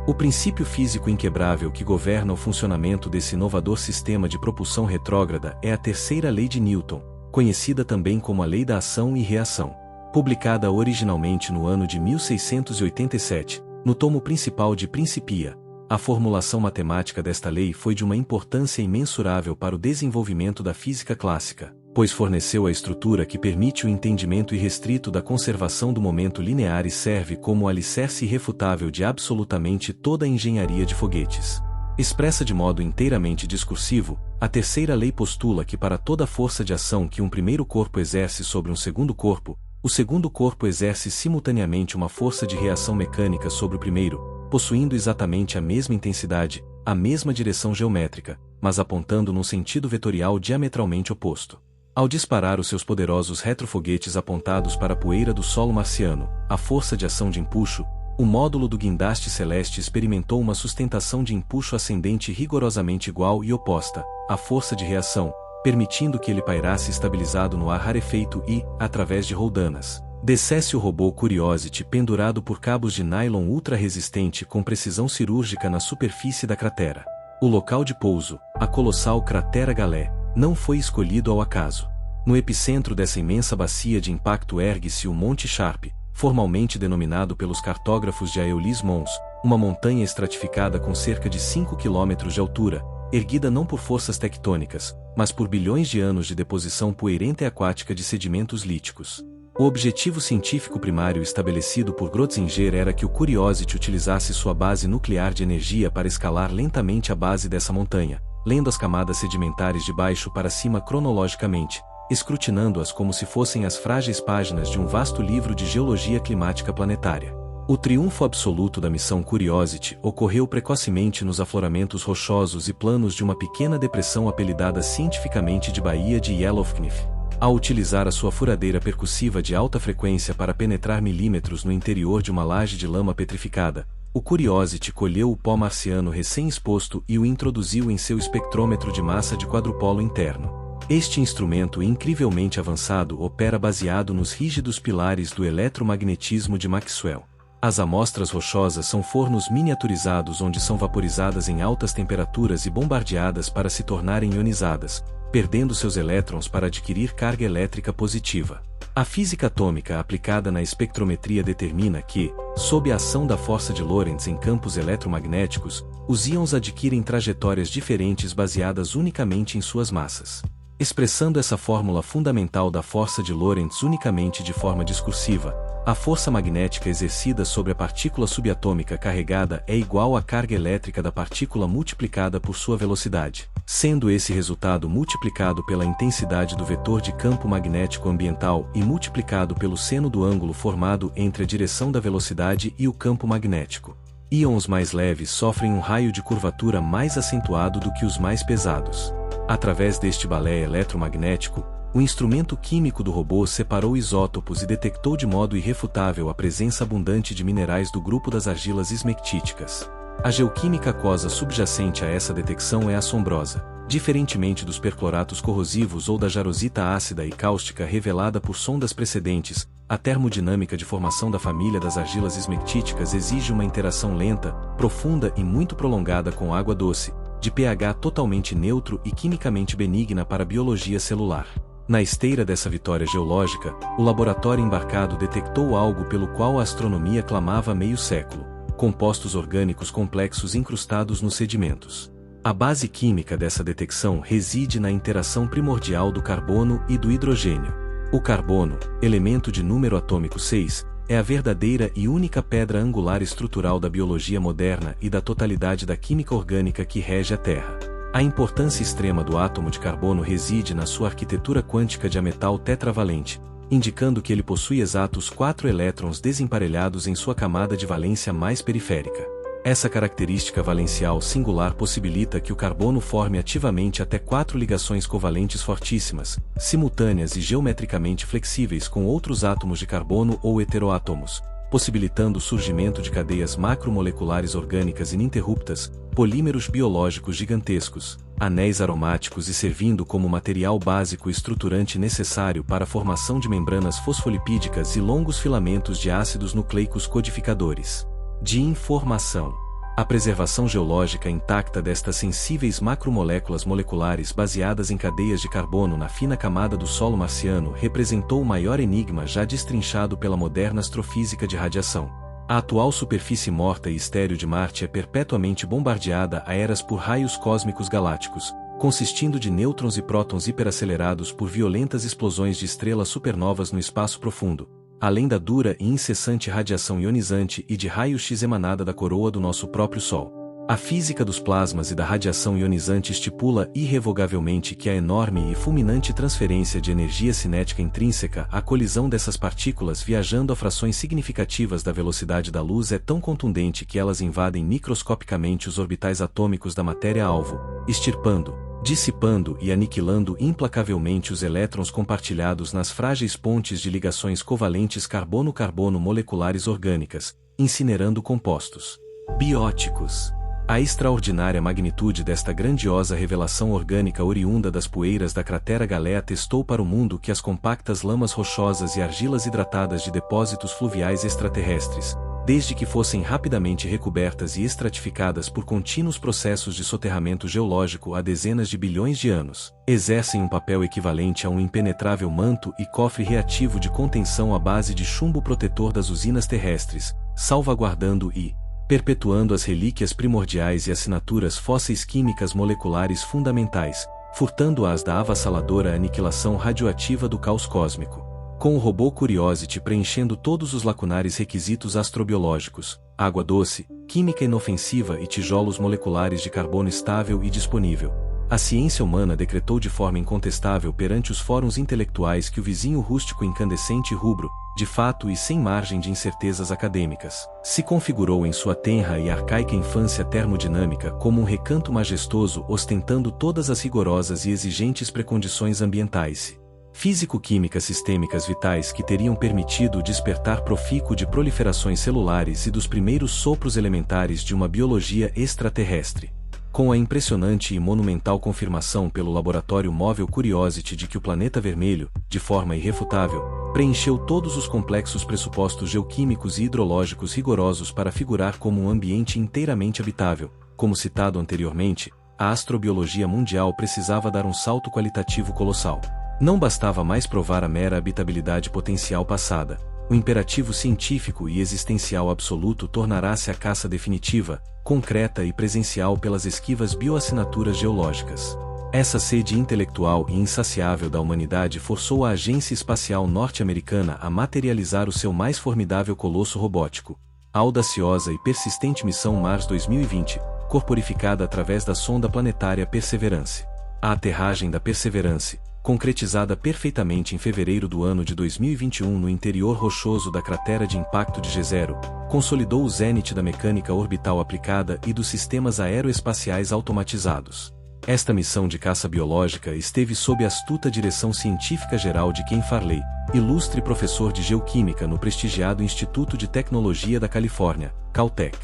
O princípio físico inquebrável que governa o funcionamento desse inovador sistema de propulsão retrógrada é a terceira lei de Newton, conhecida também como a Lei da Ação e Reação. Publicada originalmente no ano de 1687, no tomo principal de Principia, a formulação matemática desta lei foi de uma importância imensurável para o desenvolvimento da física clássica, pois forneceu a estrutura que permite o entendimento irrestrito da conservação do momento linear e serve como alicerce irrefutável de absolutamente toda a engenharia de foguetes. Expressa de modo inteiramente discursivo, a terceira lei postula que para toda força de ação que um primeiro corpo exerce sobre um segundo corpo, o segundo corpo exerce simultaneamente uma força de reação mecânica sobre o primeiro, possuindo exatamente a mesma intensidade, a mesma direção geométrica, mas apontando num sentido vetorial diametralmente oposto. Ao disparar os seus poderosos retrofoguetes apontados para a poeira do solo marciano, a força de ação de empuxo, o módulo do guindaste celeste experimentou uma sustentação de empuxo ascendente rigorosamente igual e oposta à força de reação, permitindo que ele pairasse estabilizado no ar rarefeito e, através de roldanas, descesse o robô Curiosity pendurado por cabos de nylon ultra-resistente com precisão cirúrgica na superfície da cratera. O local de pouso, a colossal cratera Galé, não foi escolhido ao acaso. No epicentro dessa imensa bacia de impacto ergue-se o Monte Sharp, formalmente denominado pelos cartógrafos de Aeolus Mons, uma montanha estratificada com cerca de 5 km de altura, erguida não por forças tectônicas, mas por bilhões de anos de deposição poeirenta e aquática de sedimentos líticos. O objetivo científico primário estabelecido por Grotzinger era que o Curiosity utilizasse sua base nuclear de energia para escalar lentamente a base dessa montanha, lendo as camadas sedimentares de baixo para cima cronologicamente, escrutinando-as como se fossem as frágeis páginas de um vasto livro de geologia climática planetária. O triunfo absoluto da missão Curiosity ocorreu precocemente nos afloramentos rochosos e planos de uma pequena depressão apelidada cientificamente de Baía de Yellowknife. Ao utilizar a sua furadeira percussiva de alta frequência para penetrar milímetros no interior de uma laje de lama petrificada, o Curiosity colheu o pó marciano recém-exposto e o introduziu em seu espectrômetro de massa de quadrupolo interno. Este instrumento incrivelmente avançado opera baseado nos rígidos pilares do eletromagnetismo de Maxwell. As amostras rochosas são fornos miniaturizados onde são vaporizadas em altas temperaturas e bombardeadas para se tornarem ionizadas, perdendo seus elétrons para adquirir carga elétrica positiva. A física atômica aplicada na espectrometria determina que, sob a ação da força de Lorentz em campos eletromagnéticos, os íons adquirem trajetórias diferentes baseadas unicamente em suas massas. Expressando essa fórmula fundamental da força de Lorentz unicamente de forma discursiva, a força magnética exercida sobre a partícula subatômica carregada é igual à carga elétrica da partícula multiplicada por sua velocidade, sendo esse resultado multiplicado pela intensidade do vetor de campo magnético ambiental e multiplicado pelo seno do ângulo formado entre a direção da velocidade e o campo magnético. Íons mais leves sofrem um raio de curvatura mais acentuado do que os mais pesados. Através deste balé eletromagnético, o instrumento químico do robô separou isótopos e detectou de modo irrefutável a presença abundante de minerais do grupo das argilas esmectíticas. A geoquímica aquosa subjacente a essa detecção é assombrosa, diferentemente dos percloratos corrosivos ou da jarosita ácida e cáustica revelada por sondas precedentes. A termodinâmica de formação da família das argilas esmectíticas exige uma interação lenta, profunda e muito prolongada com água doce, de pH totalmente neutro e quimicamente benigna para a biologia celular. Na esteira dessa vitória geológica, o laboratório embarcado detectou algo pelo qual a astronomia clamava há meio século: compostos orgânicos complexos incrustados nos sedimentos. A base química dessa detecção reside na interação primordial do carbono e do hidrogênio. O carbono, elemento de número atômico 6, é a verdadeira e única pedra angular estrutural da biologia moderna e da totalidade da química orgânica que rege a Terra. A importância extrema do átomo de carbono reside na sua arquitetura quântica de metal tetravalente, indicando que ele possui exatos 4 elétrons desemparelhados em sua camada de valência mais periférica. Essa característica valencial singular possibilita que o carbono forme ativamente até 4 ligações covalentes fortíssimas, simultâneas e geometricamente flexíveis com outros átomos de carbono ou heteroátomos, possibilitando o surgimento de cadeias macromoleculares orgânicas ininterruptas, polímeros biológicos gigantescos, anéis aromáticos e servindo como material básico estruturante necessário para a formação de membranas fosfolipídicas e longos filamentos de ácidos nucleicos codificadores. De informação. A preservação geológica intacta destas sensíveis macromoléculas moleculares baseadas em cadeias de carbono na fina camada do solo marciano representou o maior enigma já destrinchado pela moderna astrofísica de radiação. A atual superfície morta e estéril de Marte é perpetuamente bombardeada a eras por raios cósmicos galácticos, consistindo de nêutrons e prótons hiperacelerados por violentas explosões de estrelas supernovas no espaço profundo, além da dura e incessante radiação ionizante e de raio-x emanada da coroa do nosso próprio Sol. A física dos plasmas e da radiação ionizante estipula irrevogavelmente que a enorme e fulminante transferência de energia cinética intrínseca à colisão dessas partículas viajando a frações significativas da velocidade da luz é tão contundente que elas invadem microscopicamente os orbitais atômicos da matéria-alvo, extirpando, dissipando e aniquilando implacavelmente os elétrons compartilhados nas frágeis pontes de ligações covalentes carbono-carbono moleculares orgânicas, incinerando compostos bióticos. A extraordinária magnitude desta grandiosa revelação orgânica oriunda das poeiras da cratera Galea testou para o mundo que as compactas lamas rochosas e argilas hidratadas de depósitos fluviais extraterrestres, desde que fossem rapidamente recobertas e estratificadas por contínuos processos de soterramento geológico há dezenas de bilhões de anos, exercem um papel equivalente a um impenetrável manto e cofre reativo de contenção à base de chumbo protetor das usinas terrestres, salvaguardando e perpetuando as relíquias primordiais e assinaturas fósseis químicas moleculares fundamentais, furtando-as da avassaladora aniquilação radioativa do caos cósmico. Com o robô Curiosity preenchendo todos os lacunares requisitos astrobiológicos, água doce, química inofensiva e tijolos moleculares de carbono estável e disponível, a ciência humana decretou de forma incontestável perante os fóruns intelectuais que o vizinho rústico incandescente e rubro, de fato e sem margem de incertezas acadêmicas, se configurou em sua tenra e arcaica infância termodinâmica como um recanto majestoso ostentando todas as rigorosas e exigentes precondições ambientais físico-químicas sistêmicas vitais que teriam permitido o despertar profícuo de proliferações celulares e dos primeiros sopros elementares de uma biologia extraterrestre. Com a impressionante e monumental confirmação pelo laboratório móvel Curiosity de que o planeta vermelho, de forma irrefutável, preencheu todos os complexos pressupostos geoquímicos e hidrológicos rigorosos para figurar como um ambiente inteiramente habitável, como citado anteriormente, a astrobiologia mundial precisava dar um salto qualitativo colossal. Não bastava mais provar a mera habitabilidade potencial passada, o imperativo científico e existencial absoluto tornará-se a caça definitiva, concreta e presencial pelas esquivas bioassinaturas geológicas. Essa sede intelectual e insaciável da humanidade forçou a Agência Espacial Norte-Americana a materializar o seu mais formidável colosso robótico, a audaciosa e persistente missão Mars 2020, corporificada através da sonda planetária Perseverance. A aterragem da Perseverance, concretizada perfeitamente em fevereiro do ano de 2021 no interior rochoso da cratera de impacto de G0, consolidou o zênite da mecânica orbital aplicada e dos sistemas aeroespaciais automatizados. Esta missão de caça biológica esteve sob a astuta direção científica geral de Ken Farley, ilustre professor de geoquímica no prestigiado Instituto de Tecnologia da Califórnia, Caltech.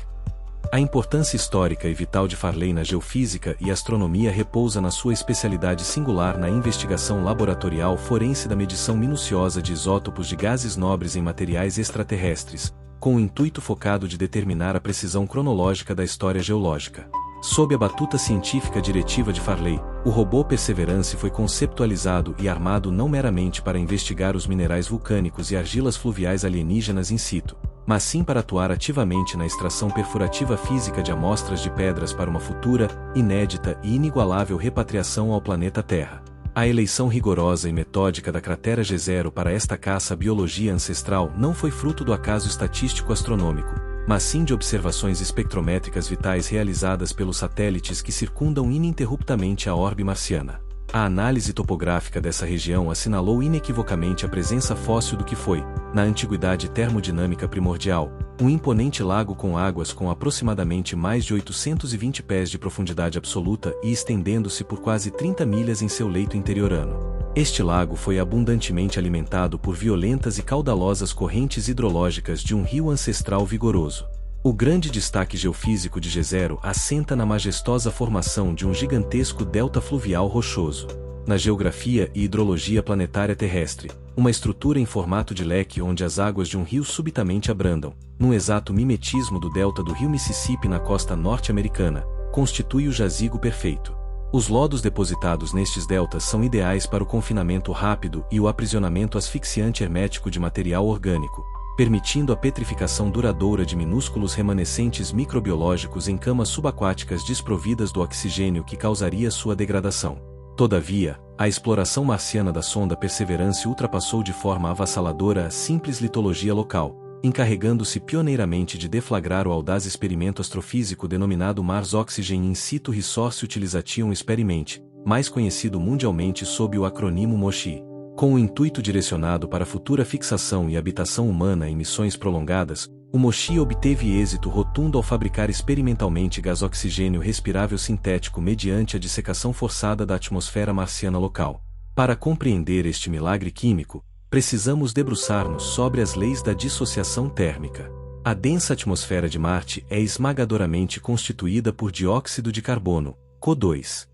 A importância histórica e vital de Farley na geofísica e astronomia repousa na sua especialidade singular na investigação laboratorial forense da medição minuciosa de isótopos de gases nobres em materiais extraterrestres, com o intuito focado de determinar a precisão cronológica da história geológica. Sob a batuta científica diretiva de Farley, o robô Perseverance foi conceptualizado e armado não meramente para investigar os minerais vulcânicos e argilas fluviais alienígenas in situ, mas sim para atuar ativamente na extração perfurativa física de amostras de pedras para uma futura, inédita e inigualável repatriação ao planeta Terra. A eleição rigorosa e metódica da cratera G0 para esta caça à biologia ancestral não foi fruto do acaso estatístico astronômico, mas sim de observações espectrométricas vitais realizadas pelos satélites que circundam ininterruptamente a orbe marciana. A análise topográfica dessa região assinalou inequivocamente a presença fóssil do que foi, na antiguidade termodinâmica primordial, um imponente lago com águas com aproximadamente mais de 820 pés de profundidade absoluta e estendendo-se por quase 30 milhas em seu leito interiorano. Este lago foi abundantemente alimentado por violentas e caudalosas correntes hidrológicas de um rio ancestral vigoroso. O grande destaque geofísico de Jezero assenta na majestosa formação de um gigantesco delta fluvial rochoso. Na geografia e hidrologia planetária terrestre, uma estrutura em formato de leque onde as águas de um rio subitamente abrandam, num exato mimetismo do delta do rio Mississippi na costa norte-americana, constitui o jazigo perfeito. Os lodos depositados nestes deltas são ideais para o confinamento rápido e o aprisionamento asfixiante hermético de material orgânico, permitindo a petrificação duradoura de minúsculos remanescentes microbiológicos em camas subaquáticas desprovidas do oxigênio que causaria sua degradação. Todavia, a exploração marciana da sonda Perseverance ultrapassou de forma avassaladora a simples litologia local, encarregando-se pioneiramente de deflagrar o audaz experimento astrofísico denominado Mars Oxygen In Situ Resource Utilization Experiment, mais conhecido mundialmente sob o acrônimo MOXIE. Com o intuito direcionado para futura fixação e habitação humana em missões prolongadas, o MOXIE obteve êxito rotundo ao fabricar experimentalmente gás oxigênio respirável sintético mediante a dissecação forçada da atmosfera marciana local. Para compreender este milagre químico, precisamos debruçar-nos sobre as leis da dissociação térmica. A densa atmosfera de Marte é esmagadoramente constituída por dióxido de carbono, CO2.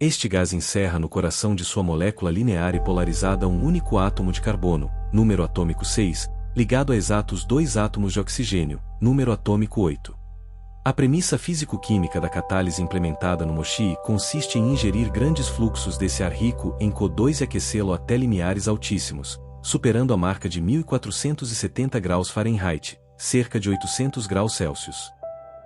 Este gás encerra no coração de sua molécula linear e polarizada um único átomo de carbono, número atômico 6, ligado a exatos 2 átomos de oxigênio, número atômico 8. A premissa físico-química da catálise implementada no MOXIE consiste em ingerir grandes fluxos desse ar rico em CO2 e aquecê-lo até limiares altíssimos, superando a marca de 1470 graus Fahrenheit, cerca de 800 graus Celsius.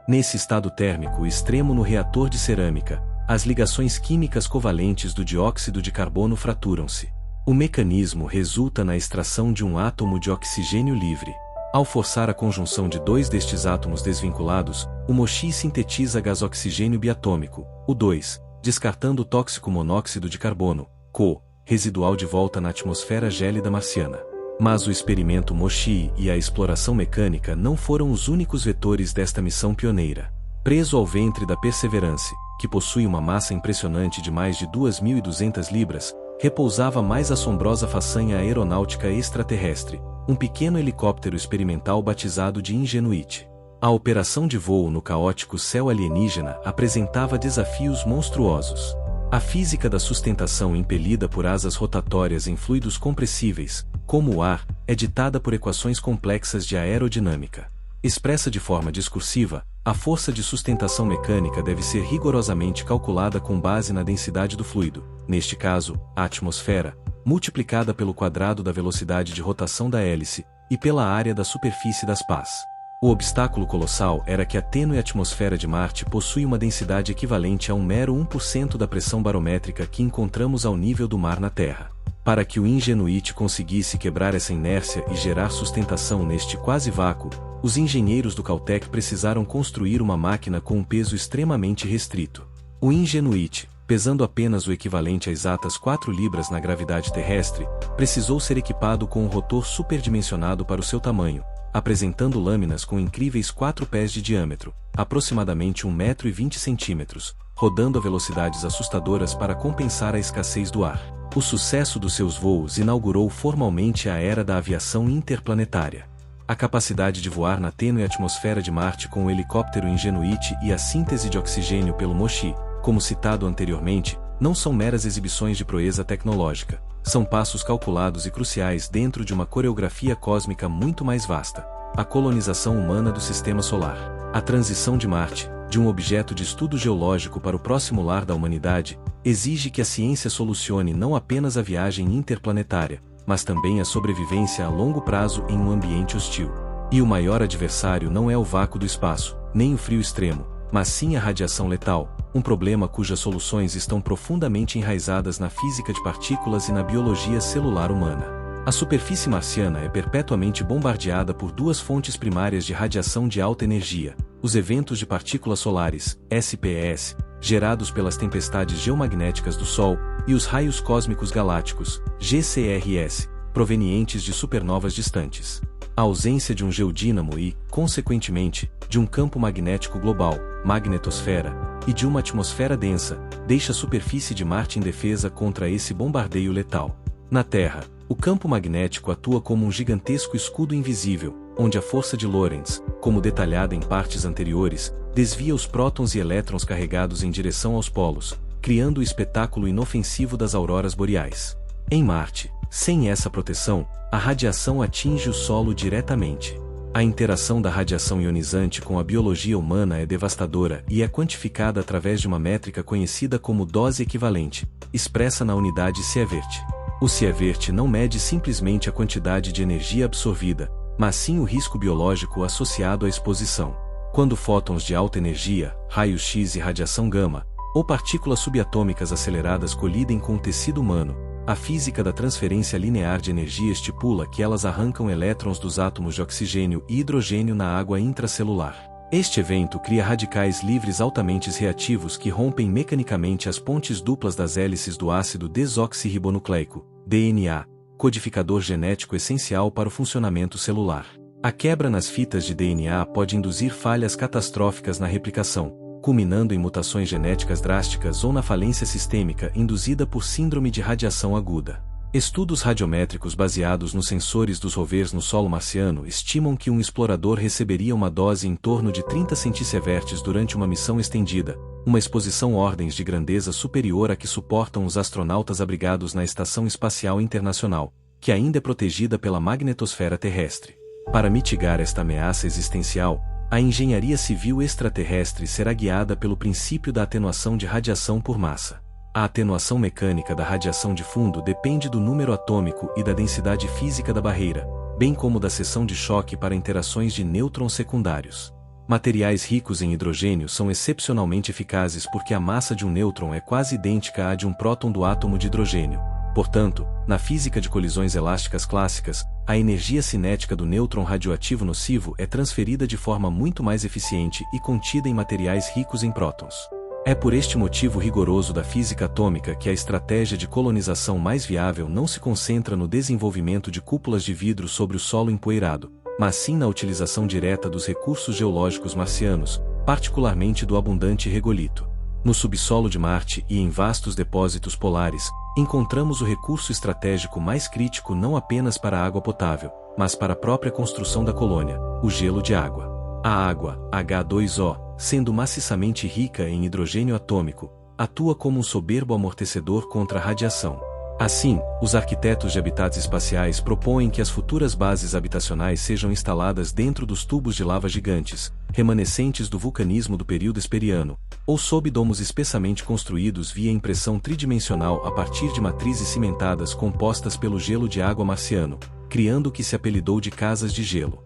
Nesse estado térmico extremo no reator de cerâmica, as ligações químicas covalentes do dióxido de carbono fraturam-se. O mecanismo resulta na extração de um átomo de oxigênio livre. Ao forçar a conjunção de 2 destes átomos desvinculados, o MOXIE sintetiza gás oxigênio biatômico, o 2, descartando o tóxico monóxido de carbono, CO, residual de volta na atmosfera gélida marciana. Mas o experimento MOXIE e a exploração mecânica não foram os únicos vetores desta missão pioneira. Preso ao ventre da Perseverance, que possui uma massa impressionante de mais de 2.200 libras, repousava a mais assombrosa façanha aeronáutica extraterrestre, um pequeno helicóptero experimental batizado de Ingenuity. A operação de voo no caótico céu alienígena apresentava desafios monstruosos. A física da sustentação impelida por asas rotatórias em fluidos compressíveis, como o ar, é ditada por equações complexas de aerodinâmica. Expressa de forma discursiva, a força de sustentação mecânica deve ser rigorosamente calculada com base na densidade do fluido, neste caso, a atmosfera, multiplicada pelo quadrado da velocidade de rotação da hélice, e pela área da superfície das pás. O obstáculo colossal era que a tênue atmosfera de Marte possui uma densidade equivalente a um mero 1% da pressão barométrica que encontramos ao nível do mar na Terra. Para que o Ingenuity conseguisse quebrar essa inércia e gerar sustentação neste quase vácuo, os engenheiros do Caltech precisaram construir uma máquina com um peso extremamente restrito. O Ingenuity, pesando apenas o equivalente a exatas 4 libras na gravidade terrestre, precisou ser equipado com um rotor superdimensionado para o seu tamanho, apresentando lâminas com incríveis 4 pés de diâmetro, aproximadamente 1,20 m, rodando a velocidades assustadoras para compensar a escassez do ar. O sucesso dos seus voos inaugurou formalmente a era da aviação interplanetária. A capacidade de voar na tênue atmosfera de Marte com o helicóptero Ingenuity e a síntese de oxigênio pelo MOXIE, como citado anteriormente, não são meras exibições de proeza tecnológica, são passos calculados e cruciais dentro de uma coreografia cósmica muito mais vasta: a colonização humana do Sistema Solar. A transição de Marte, de um objeto de estudo geológico para o próximo lar da humanidade, exige que a ciência solucione não apenas a viagem interplanetária, mas também a sobrevivência a longo prazo em um ambiente hostil. E o maior adversário não é o vácuo do espaço, nem o frio extremo, mas sim a radiação letal, um problema cujas soluções estão profundamente enraizadas na física de partículas e na biologia celular humana. A superfície marciana é perpetuamente bombardeada por 2 fontes primárias de radiação de alta energia: os eventos de partículas solares, SPES, gerados pelas tempestades geomagnéticas do Sol, e os raios cósmicos galácticos, GCRS, provenientes de supernovas distantes. A ausência de um geodínamo e, consequentemente, de um campo magnético global, magnetosfera, e de uma atmosfera densa, deixa a superfície de Marte indefesa contra esse bombardeio letal. Na Terra, o campo magnético atua como um gigantesco escudo invisível, onde a força de Lorentz, como detalhada em partes anteriores, desvia os prótons e elétrons carregados em direção aos polos, criando o espetáculo inofensivo das auroras boreais. Em Marte, sem essa proteção, a radiação atinge o solo diretamente. A interação da radiação ionizante com a biologia humana é devastadora e é quantificada através de uma métrica conhecida como dose equivalente, expressa na unidade Sievert. O Sievert não mede simplesmente a quantidade de energia absorvida, mas sim o risco biológico associado à exposição. Quando fótons de alta energia, raios-x e radiação gama, ou partículas subatômicas aceleradas colidem com o tecido humano, a física da transferência linear de energia estipula que elas arrancam elétrons dos átomos de oxigênio e hidrogênio na água intracelular. Este evento cria radicais livres altamente reativos que rompem mecanicamente as pontes duplas das hélices do ácido desoxirribonucleico, DNA, codificador genético essencial para o funcionamento celular. A quebra nas fitas de DNA pode induzir falhas catastróficas na replicação, culminando em mutações genéticas drásticas ou na falência sistêmica induzida por síndrome de radiação aguda. Estudos radiométricos baseados nos sensores dos rovers no solo marciano estimam que um explorador receberia uma dose em torno de 30 centisieverts durante uma missão estendida, uma exposição ordens de grandeza superior à que suportam os astronautas abrigados na Estação Espacial Internacional, que ainda é protegida pela magnetosfera terrestre. Para mitigar esta ameaça existencial, a engenharia civil extraterrestre será guiada pelo princípio da atenuação de radiação por massa. A atenuação mecânica da radiação de fundo depende do número atômico e da densidade física da barreira, bem como da seção de choque para interações de nêutrons secundários. Materiais ricos em hidrogênio são excepcionalmente eficazes porque a massa de um nêutron é quase idêntica à de um próton do átomo de hidrogênio. Portanto, na física de colisões elásticas clássicas, a energia cinética do nêutron radioativo nocivo é transferida de forma muito mais eficiente e contida em materiais ricos em prótons. É por este motivo rigoroso da física atômica que a estratégia de colonização mais viável não se concentra no desenvolvimento de cúpulas de vidro sobre o solo empoeirado, mas sim na utilização direta dos recursos geológicos marcianos, particularmente do abundante regolito. No subsolo de Marte e em vastos depósitos polares, encontramos o recurso estratégico mais crítico não apenas para a água potável, mas para a própria construção da colônia, o gelo de água. A água, H2O, sendo maciçamente rica em hidrogênio atômico, atua como um soberbo amortecedor contra a radiação. Assim, os arquitetos de habitats espaciais propõem que as futuras bases habitacionais sejam instaladas dentro dos tubos de lava gigantes, remanescentes do vulcanismo do período Hesperiano, ou sob domos espessamente construídos via impressão tridimensional a partir de matrizes cimentadas compostas pelo gelo de água marciano, criando o que se apelidou de casas de gelo.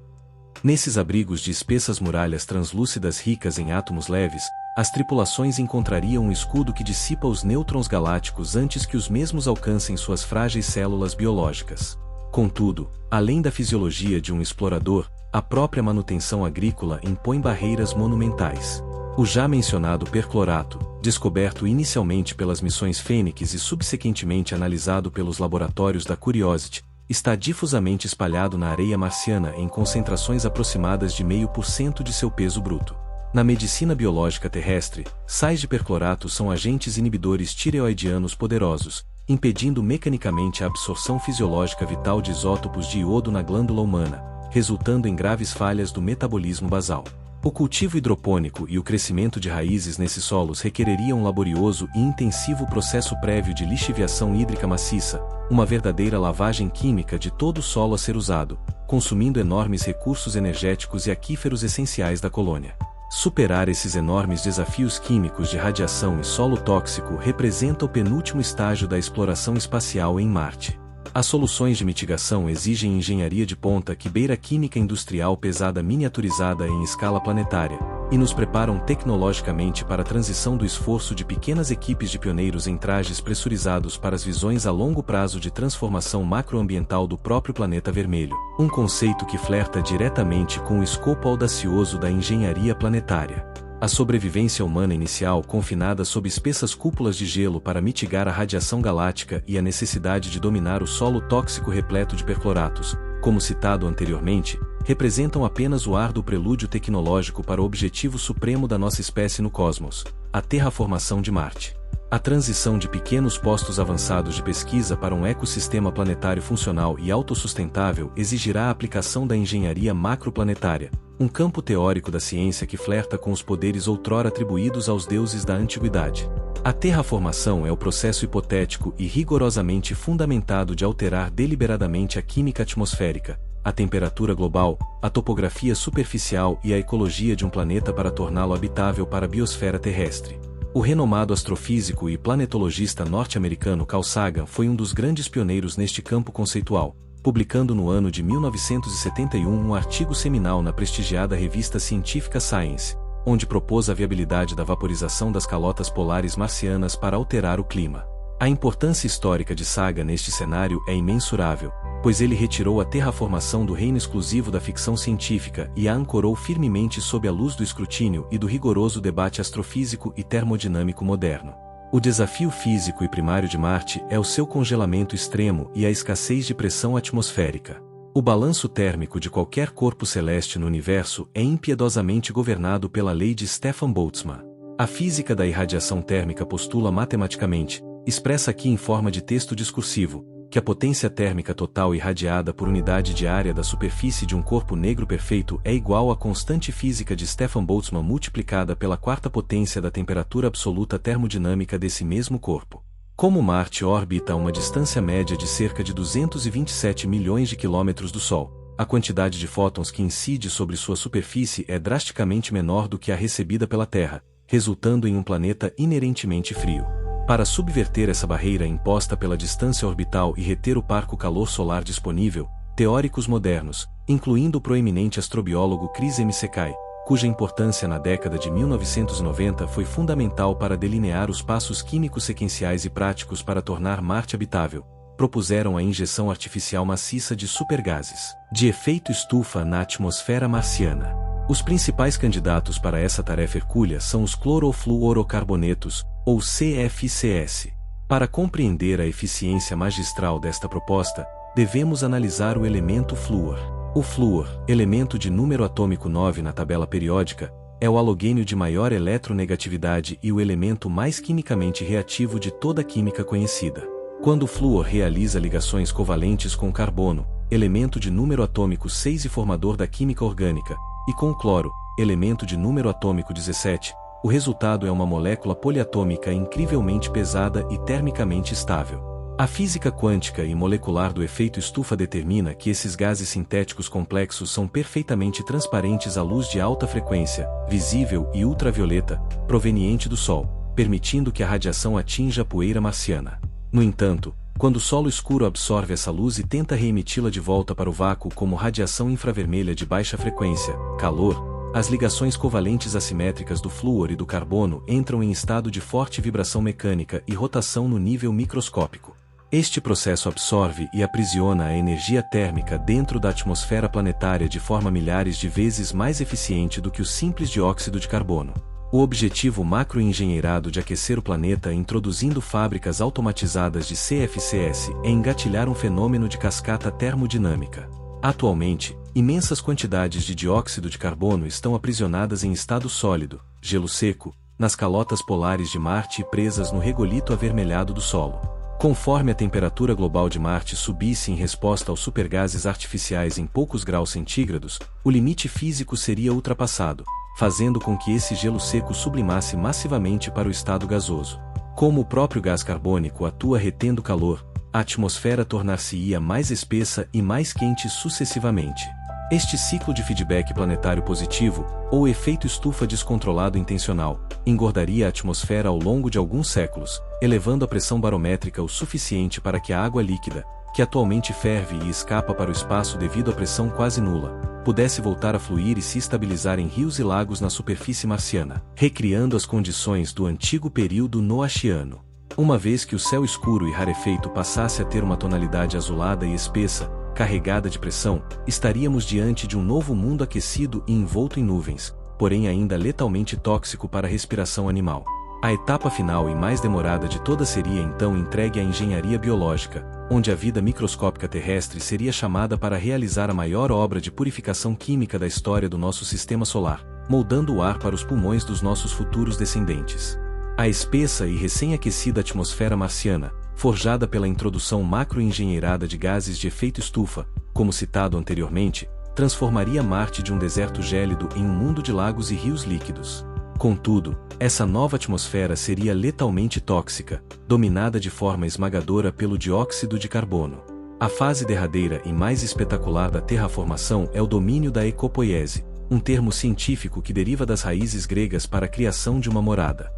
Nesses abrigos de espessas muralhas translúcidas ricas em átomos leves, as tripulações encontrariam um escudo que dissipa os nêutrons galácticos antes que os mesmos alcancem suas frágeis células biológicas. Contudo, além da fisiologia de um explorador, a própria manutenção agrícola impõe barreiras monumentais. O já mencionado perclorato, descoberto inicialmente pelas missões Fênix e subsequentemente analisado pelos laboratórios da Curiosity, está difusamente espalhado na areia marciana em concentrações aproximadas de 0,5% de seu peso bruto. Na medicina biológica terrestre, sais de perclorato são agentes inibidores tireoidianos poderosos, impedindo mecanicamente a absorção fisiológica vital de isótopos de iodo na glândula humana, resultando em graves falhas do metabolismo basal. O cultivo hidropônico e o crescimento de raízes nesses solos requereriam um laborioso e intensivo processo prévio de lixiviação hídrica maciça, uma verdadeira lavagem química de todo o solo a ser usado, consumindo enormes recursos energéticos e aquíferos essenciais da colônia. Superar esses enormes desafios químicos de radiação e solo tóxico representa o penúltimo estágio da exploração espacial em Marte. As soluções de mitigação exigem engenharia de ponta que beira a química industrial pesada miniaturizada em escala planetária, e nos preparam tecnologicamente para a transição do esforço de pequenas equipes de pioneiros em trajes pressurizados para as visões a longo prazo de transformação macroambiental do próprio planeta vermelho, um conceito que flerta diretamente com o escopo audacioso da engenharia planetária. A sobrevivência humana inicial confinada sob espessas cúpulas de gelo para mitigar a radiação galáctica e a necessidade de dominar o solo tóxico repleto de percloratos, como citado anteriormente, representam apenas o árduo prelúdio tecnológico para o objetivo supremo da nossa espécie no cosmos, a terraformação de Marte. A transição de pequenos postos avançados de pesquisa para um ecossistema planetário funcional e autossustentável exigirá a aplicação da engenharia macroplanetária, um campo teórico da ciência que flerta com os poderes outrora atribuídos aos deuses da antiguidade. A terraformação é o processo hipotético e rigorosamente fundamentado de alterar deliberadamente a química atmosférica, a temperatura global, a topografia superficial e a ecologia de um planeta para torná-lo habitável para a biosfera terrestre. O renomado astrofísico e planetologista norte-americano Carl Sagan foi um dos grandes pioneiros neste campo conceitual, publicando no ano de 1971 um artigo seminal na prestigiada revista científica Science, onde propôs a viabilidade da vaporização das calotas polares marcianas para alterar o clima. A importância histórica de Sagan neste cenário é imensurável, pois ele retirou a terraformação do reino exclusivo da ficção científica e a ancorou firmemente sob a luz do escrutínio e do rigoroso debate astrofísico e termodinâmico moderno. O desafio físico e primário de Marte é o seu congelamento extremo e a escassez de pressão atmosférica. O balanço térmico de qualquer corpo celeste no universo é impiedosamente governado pela lei de Stefan Boltzmann. A física da irradiação térmica postula matematicamente, expressa aqui em forma de texto discursivo, que a potência térmica total irradiada por unidade de área da superfície de um corpo negro perfeito é igual à constante física de Stefan Boltzmann multiplicada pela quarta potência da temperatura absoluta termodinâmica desse mesmo corpo. Como Marte orbita a uma distância média de cerca de 227 milhões de quilômetros do Sol, a quantidade de fótons que incide sobre sua superfície é drasticamente menor do que a recebida pela Terra, resultando em um planeta inerentemente frio. Para subverter essa barreira imposta pela distância orbital e reter o parco calor solar disponível, teóricos modernos, incluindo o proeminente astrobiólogo Chris M. Sakai, cuja importância na década de 1990 foi fundamental para delinear os passos químicos sequenciais e práticos para tornar Marte habitável, propuseram a injeção artificial maciça de supergases de efeito estufa na atmosfera marciana. Os principais candidatos para essa tarefa hercúlea são os clorofluorocarbonetos, ou CFCs. Para compreender a eficiência magistral desta proposta, devemos analisar o elemento flúor. O flúor, elemento de número atômico 9 na tabela periódica, é o halogênio de maior eletronegatividade e o elemento mais quimicamente reativo de toda a química conhecida. Quando o flúor realiza ligações covalentes com o carbono, elemento de número atômico 6 e formador da química orgânica, e com o cloro, elemento de número atômico 17, o resultado é uma molécula poliatômica incrivelmente pesada e termicamente estável. A física quântica e molecular do efeito estufa determina que esses gases sintéticos complexos são perfeitamente transparentes à luz de alta frequência, visível e ultravioleta, proveniente do Sol, permitindo que a radiação atinja a poeira marciana. No entanto, quando o solo escuro absorve essa luz e tenta reemiti-la de volta para o vácuo como radiação infravermelha de baixa frequência, calor, as ligações covalentes assimétricas do flúor e do carbono entram em estado de forte vibração mecânica e rotação no nível microscópico. Este processo absorve e aprisiona a energia térmica dentro da atmosfera planetária de forma milhares de vezes mais eficiente do que o simples dióxido de carbono. O objetivo macroengenheirado de aquecer o planeta introduzindo fábricas automatizadas de CFCs é engatilhar um fenômeno de cascata termodinâmica. Atualmente, imensas quantidades de dióxido de carbono estão aprisionadas em estado sólido, gelo seco, nas calotas polares de Marte e presas no regolito avermelhado do solo. Conforme a temperatura global de Marte subisse em resposta aos supergases artificiais em poucos graus centígrados, o limite físico seria ultrapassado, fazendo com que esse gelo seco sublimasse massivamente para o estado gasoso. Como o próprio gás carbônico atua retendo calor, a atmosfera tornar-se-ia mais espessa e mais quente sucessivamente. Este ciclo de feedback planetário positivo, ou efeito estufa descontrolado intencional, engordaria a atmosfera ao longo de alguns séculos, elevando a pressão barométrica o suficiente para que a água líquida, que atualmente ferve e escapa para o espaço devido à pressão quase nula, pudesse voltar a fluir e se estabilizar em rios e lagos na superfície marciana, recriando as condições do antigo período noachiano. Uma vez que o céu escuro e rarefeito passasse a ter uma tonalidade azulada e espessa, carregada de pressão, estaríamos diante de um novo mundo aquecido e envolto em nuvens, porém ainda letalmente tóxico para a respiração animal. A etapa final e mais demorada de toda seria então entregue à engenharia biológica, onde a vida microscópica terrestre seria chamada para realizar a maior obra de purificação química da história do nosso sistema solar, moldando o ar para os pulmões dos nossos futuros descendentes. A espessa e recém-aquecida atmosfera marciana, forjada pela introdução macroengenheirada de gases de efeito estufa, como citado anteriormente, transformaria Marte de um deserto gélido em um mundo de lagos e rios líquidos. Contudo, essa nova atmosfera seria letalmente tóxica, dominada de forma esmagadora pelo dióxido de carbono. A fase derradeira e mais espetacular da terraformação é o domínio da ecopoiese, um termo científico que deriva das raízes gregas para a criação de uma morada.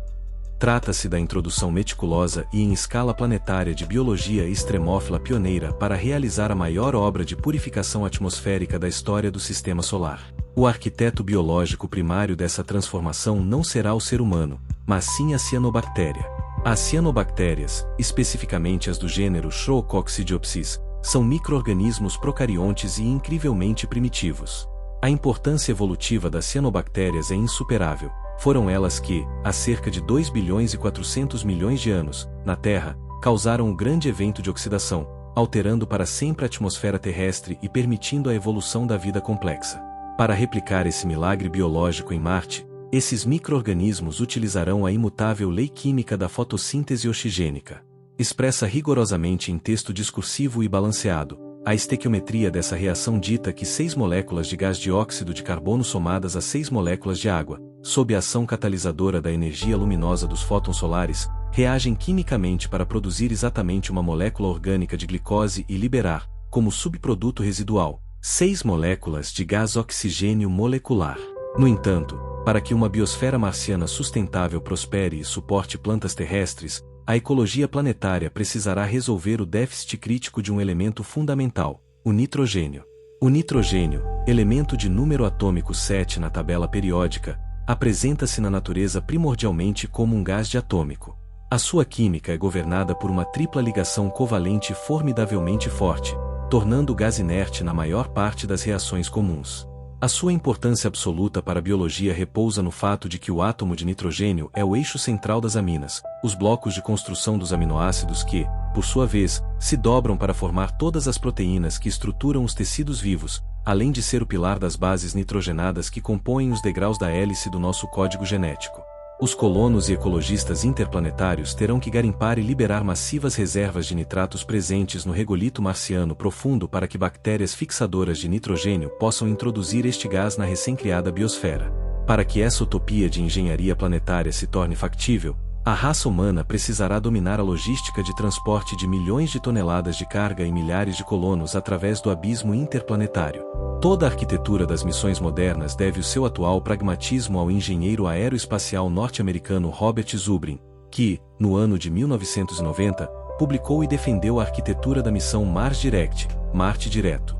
Trata-se da introdução meticulosa e em escala planetária de biologia extremófila pioneira para realizar a maior obra de purificação atmosférica da história do Sistema Solar. O arquiteto biológico primário dessa transformação não será o ser humano, mas sim a cianobactéria. As cianobactérias, especificamente as do gênero Chrococcidiopsis, são micro-organismos procariontes e incrivelmente primitivos. A importância evolutiva das cianobactérias é insuperável. Foram elas que, há cerca de 2 bilhões e 400 milhões de anos, na Terra, causaram o grande evento de oxidação, alterando para sempre a atmosfera terrestre e permitindo a evolução da vida complexa. Para replicar esse milagre biológico em Marte, esses micro-organismos utilizarão a imutável lei química da fotossíntese oxigênica. Expressa rigorosamente em texto discursivo e balanceado, a estequiometria dessa reação dita que 6 moléculas de gás dióxido de carbono somadas a 6 moléculas de água, sob a ação catalisadora da energia luminosa dos fótons solares, reagem quimicamente para produzir exatamente uma molécula orgânica de glicose e liberar, como subproduto residual, 6 moléculas de gás oxigênio molecular. No entanto, para que uma biosfera marciana sustentável prospere e suporte plantas terrestres, a ecologia planetária precisará resolver o déficit crítico de um elemento fundamental, o nitrogênio. O nitrogênio, elemento de número atômico 7 na tabela periódica, apresenta-se na natureza primordialmente como um gás diatômico. A sua química é governada por uma tripla ligação covalente formidavelmente forte, tornando o gás inerte na maior parte das reações comuns. A sua importância absoluta para a biologia repousa no fato de que o átomo de nitrogênio é o eixo central das aminas, os blocos de construção dos aminoácidos que, por sua vez, se dobram para formar todas as proteínas que estruturam os tecidos vivos, além de ser o pilar das bases nitrogenadas que compõem os degraus da hélice do nosso código genético. Os colonos e ecologistas interplanetários terão que garimpar e liberar massivas reservas de nitratos presentes no regolito marciano profundo para que bactérias fixadoras de nitrogênio possam introduzir este gás na recém-criada biosfera. Para que essa utopia de engenharia planetária se torne factível, a raça humana precisará dominar a logística de transporte de milhões de toneladas de carga e milhares de colonos através do abismo interplanetário. Toda a arquitetura das missões modernas deve o seu atual pragmatismo ao engenheiro aeroespacial norte-americano Robert Zubrin, que, no ano de 1990, publicou e defendeu a arquitetura da missão Mars Direct, Marte Direto.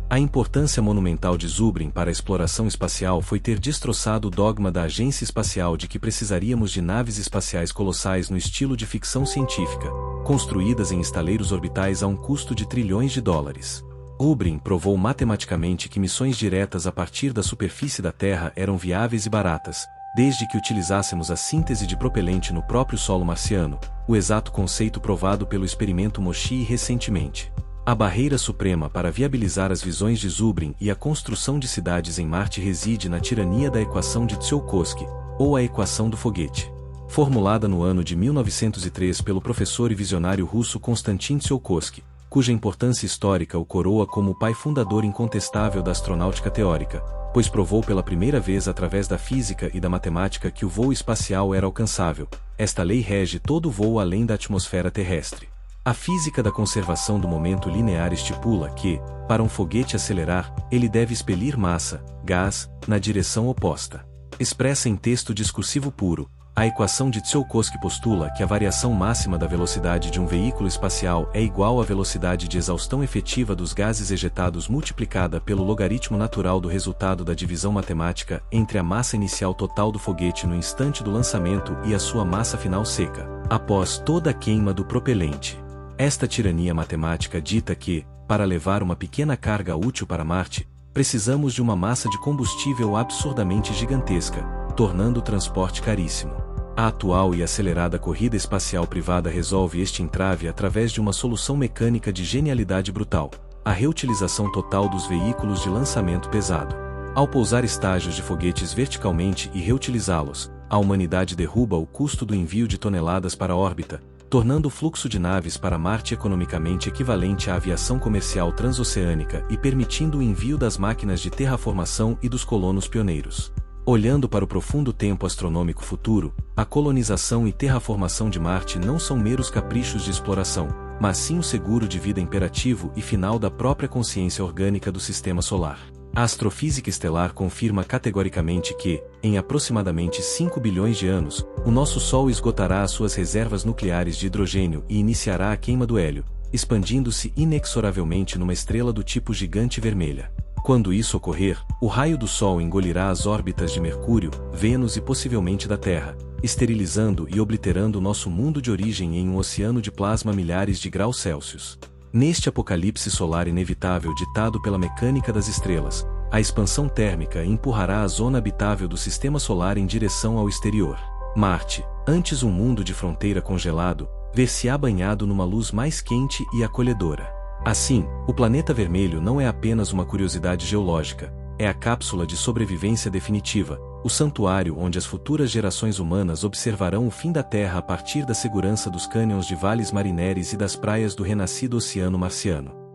A importância monumental de Zubrin para a exploração espacial foi ter destroçado o dogma da agência espacial de que precisaríamos de naves espaciais colossais no estilo de ficção científica, construídas em estaleiros orbitais a um custo de trilhões de dólares. Zubrin provou matematicamente que missões diretas a partir da superfície da Terra eram viáveis e baratas, desde que utilizássemos a síntese de propelente no próprio solo marciano, o exato conceito provado pelo experimento MOXIE recentemente. A barreira suprema para viabilizar as visões de Zubrin e a construção de cidades em Marte reside na tirania da equação de Tsiolkovsky, ou a equação do foguete. Formulada no ano de 1903 pelo professor e visionário russo Konstantin Tsiolkovsky, cuja importância histórica o coroa como o pai fundador incontestável da astronáutica teórica, pois provou pela primeira vez através da física e da matemática que o voo espacial era alcançável. Esta lei rege todo o voo além da atmosfera terrestre. A física da conservação do momento linear estipula que, para um foguete acelerar, ele deve expelir massa, gás, na direção oposta. Expressa em texto discursivo puro, a equação de Tsiolkovsky postula que a variação máxima da velocidade de um veículo espacial é igual à velocidade de exaustão efetiva dos gases ejetados multiplicada pelo logaritmo natural do resultado da divisão matemática entre a massa inicial total do foguete no instante do lançamento e a sua massa final seca, após toda a queima do propelente. Esta tirania matemática dita que, para levar uma pequena carga útil para Marte, precisamos de uma massa de combustível absurdamente gigantesca, tornando o transporte caríssimo. A atual e acelerada corrida espacial privada resolve este entrave através de uma solução mecânica de genialidade brutal: a reutilização total dos veículos de lançamento pesado. Ao pousar estágios de foguetes verticalmente e reutilizá-los, a humanidade derruba o custo do envio de toneladas para a órbita, tornando o fluxo de naves para Marte economicamente equivalente à aviação comercial transoceânica e permitindo o envio das máquinas de terraformação e dos colonos pioneiros. Olhando para o profundo tempo astronômico futuro, a colonização e terraformação de Marte não são meros caprichos de exploração, mas sim o seguro de vida imperativo e final da própria consciência orgânica do Sistema Solar. A astrofísica estelar confirma categoricamente que, em aproximadamente 5 bilhões de anos, o nosso Sol esgotará as suas reservas nucleares de hidrogênio e iniciará a queima do hélio, expandindo-se inexoravelmente numa estrela do tipo gigante vermelha. Quando isso ocorrer, o raio do Sol engolirá as órbitas de Mercúrio, Vênus e possivelmente da Terra, esterilizando e obliterando nosso mundo de origem em um oceano de plasma milhares de graus Celsius. Neste apocalipse solar inevitável ditado pela mecânica das estrelas, a expansão térmica empurrará a zona habitável do Sistema Solar em direção ao exterior. Marte, antes um mundo de fronteira congelado, ver-se-á banhado numa luz mais quente e acolhedora. Assim, o planeta vermelho não é apenas uma curiosidade geológica, é a cápsula de sobrevivência definitiva, o santuário onde as futuras gerações humanas observarão o fim da Terra a partir da segurança dos cânions de vales marineres e das praias do renascido oceano marciano.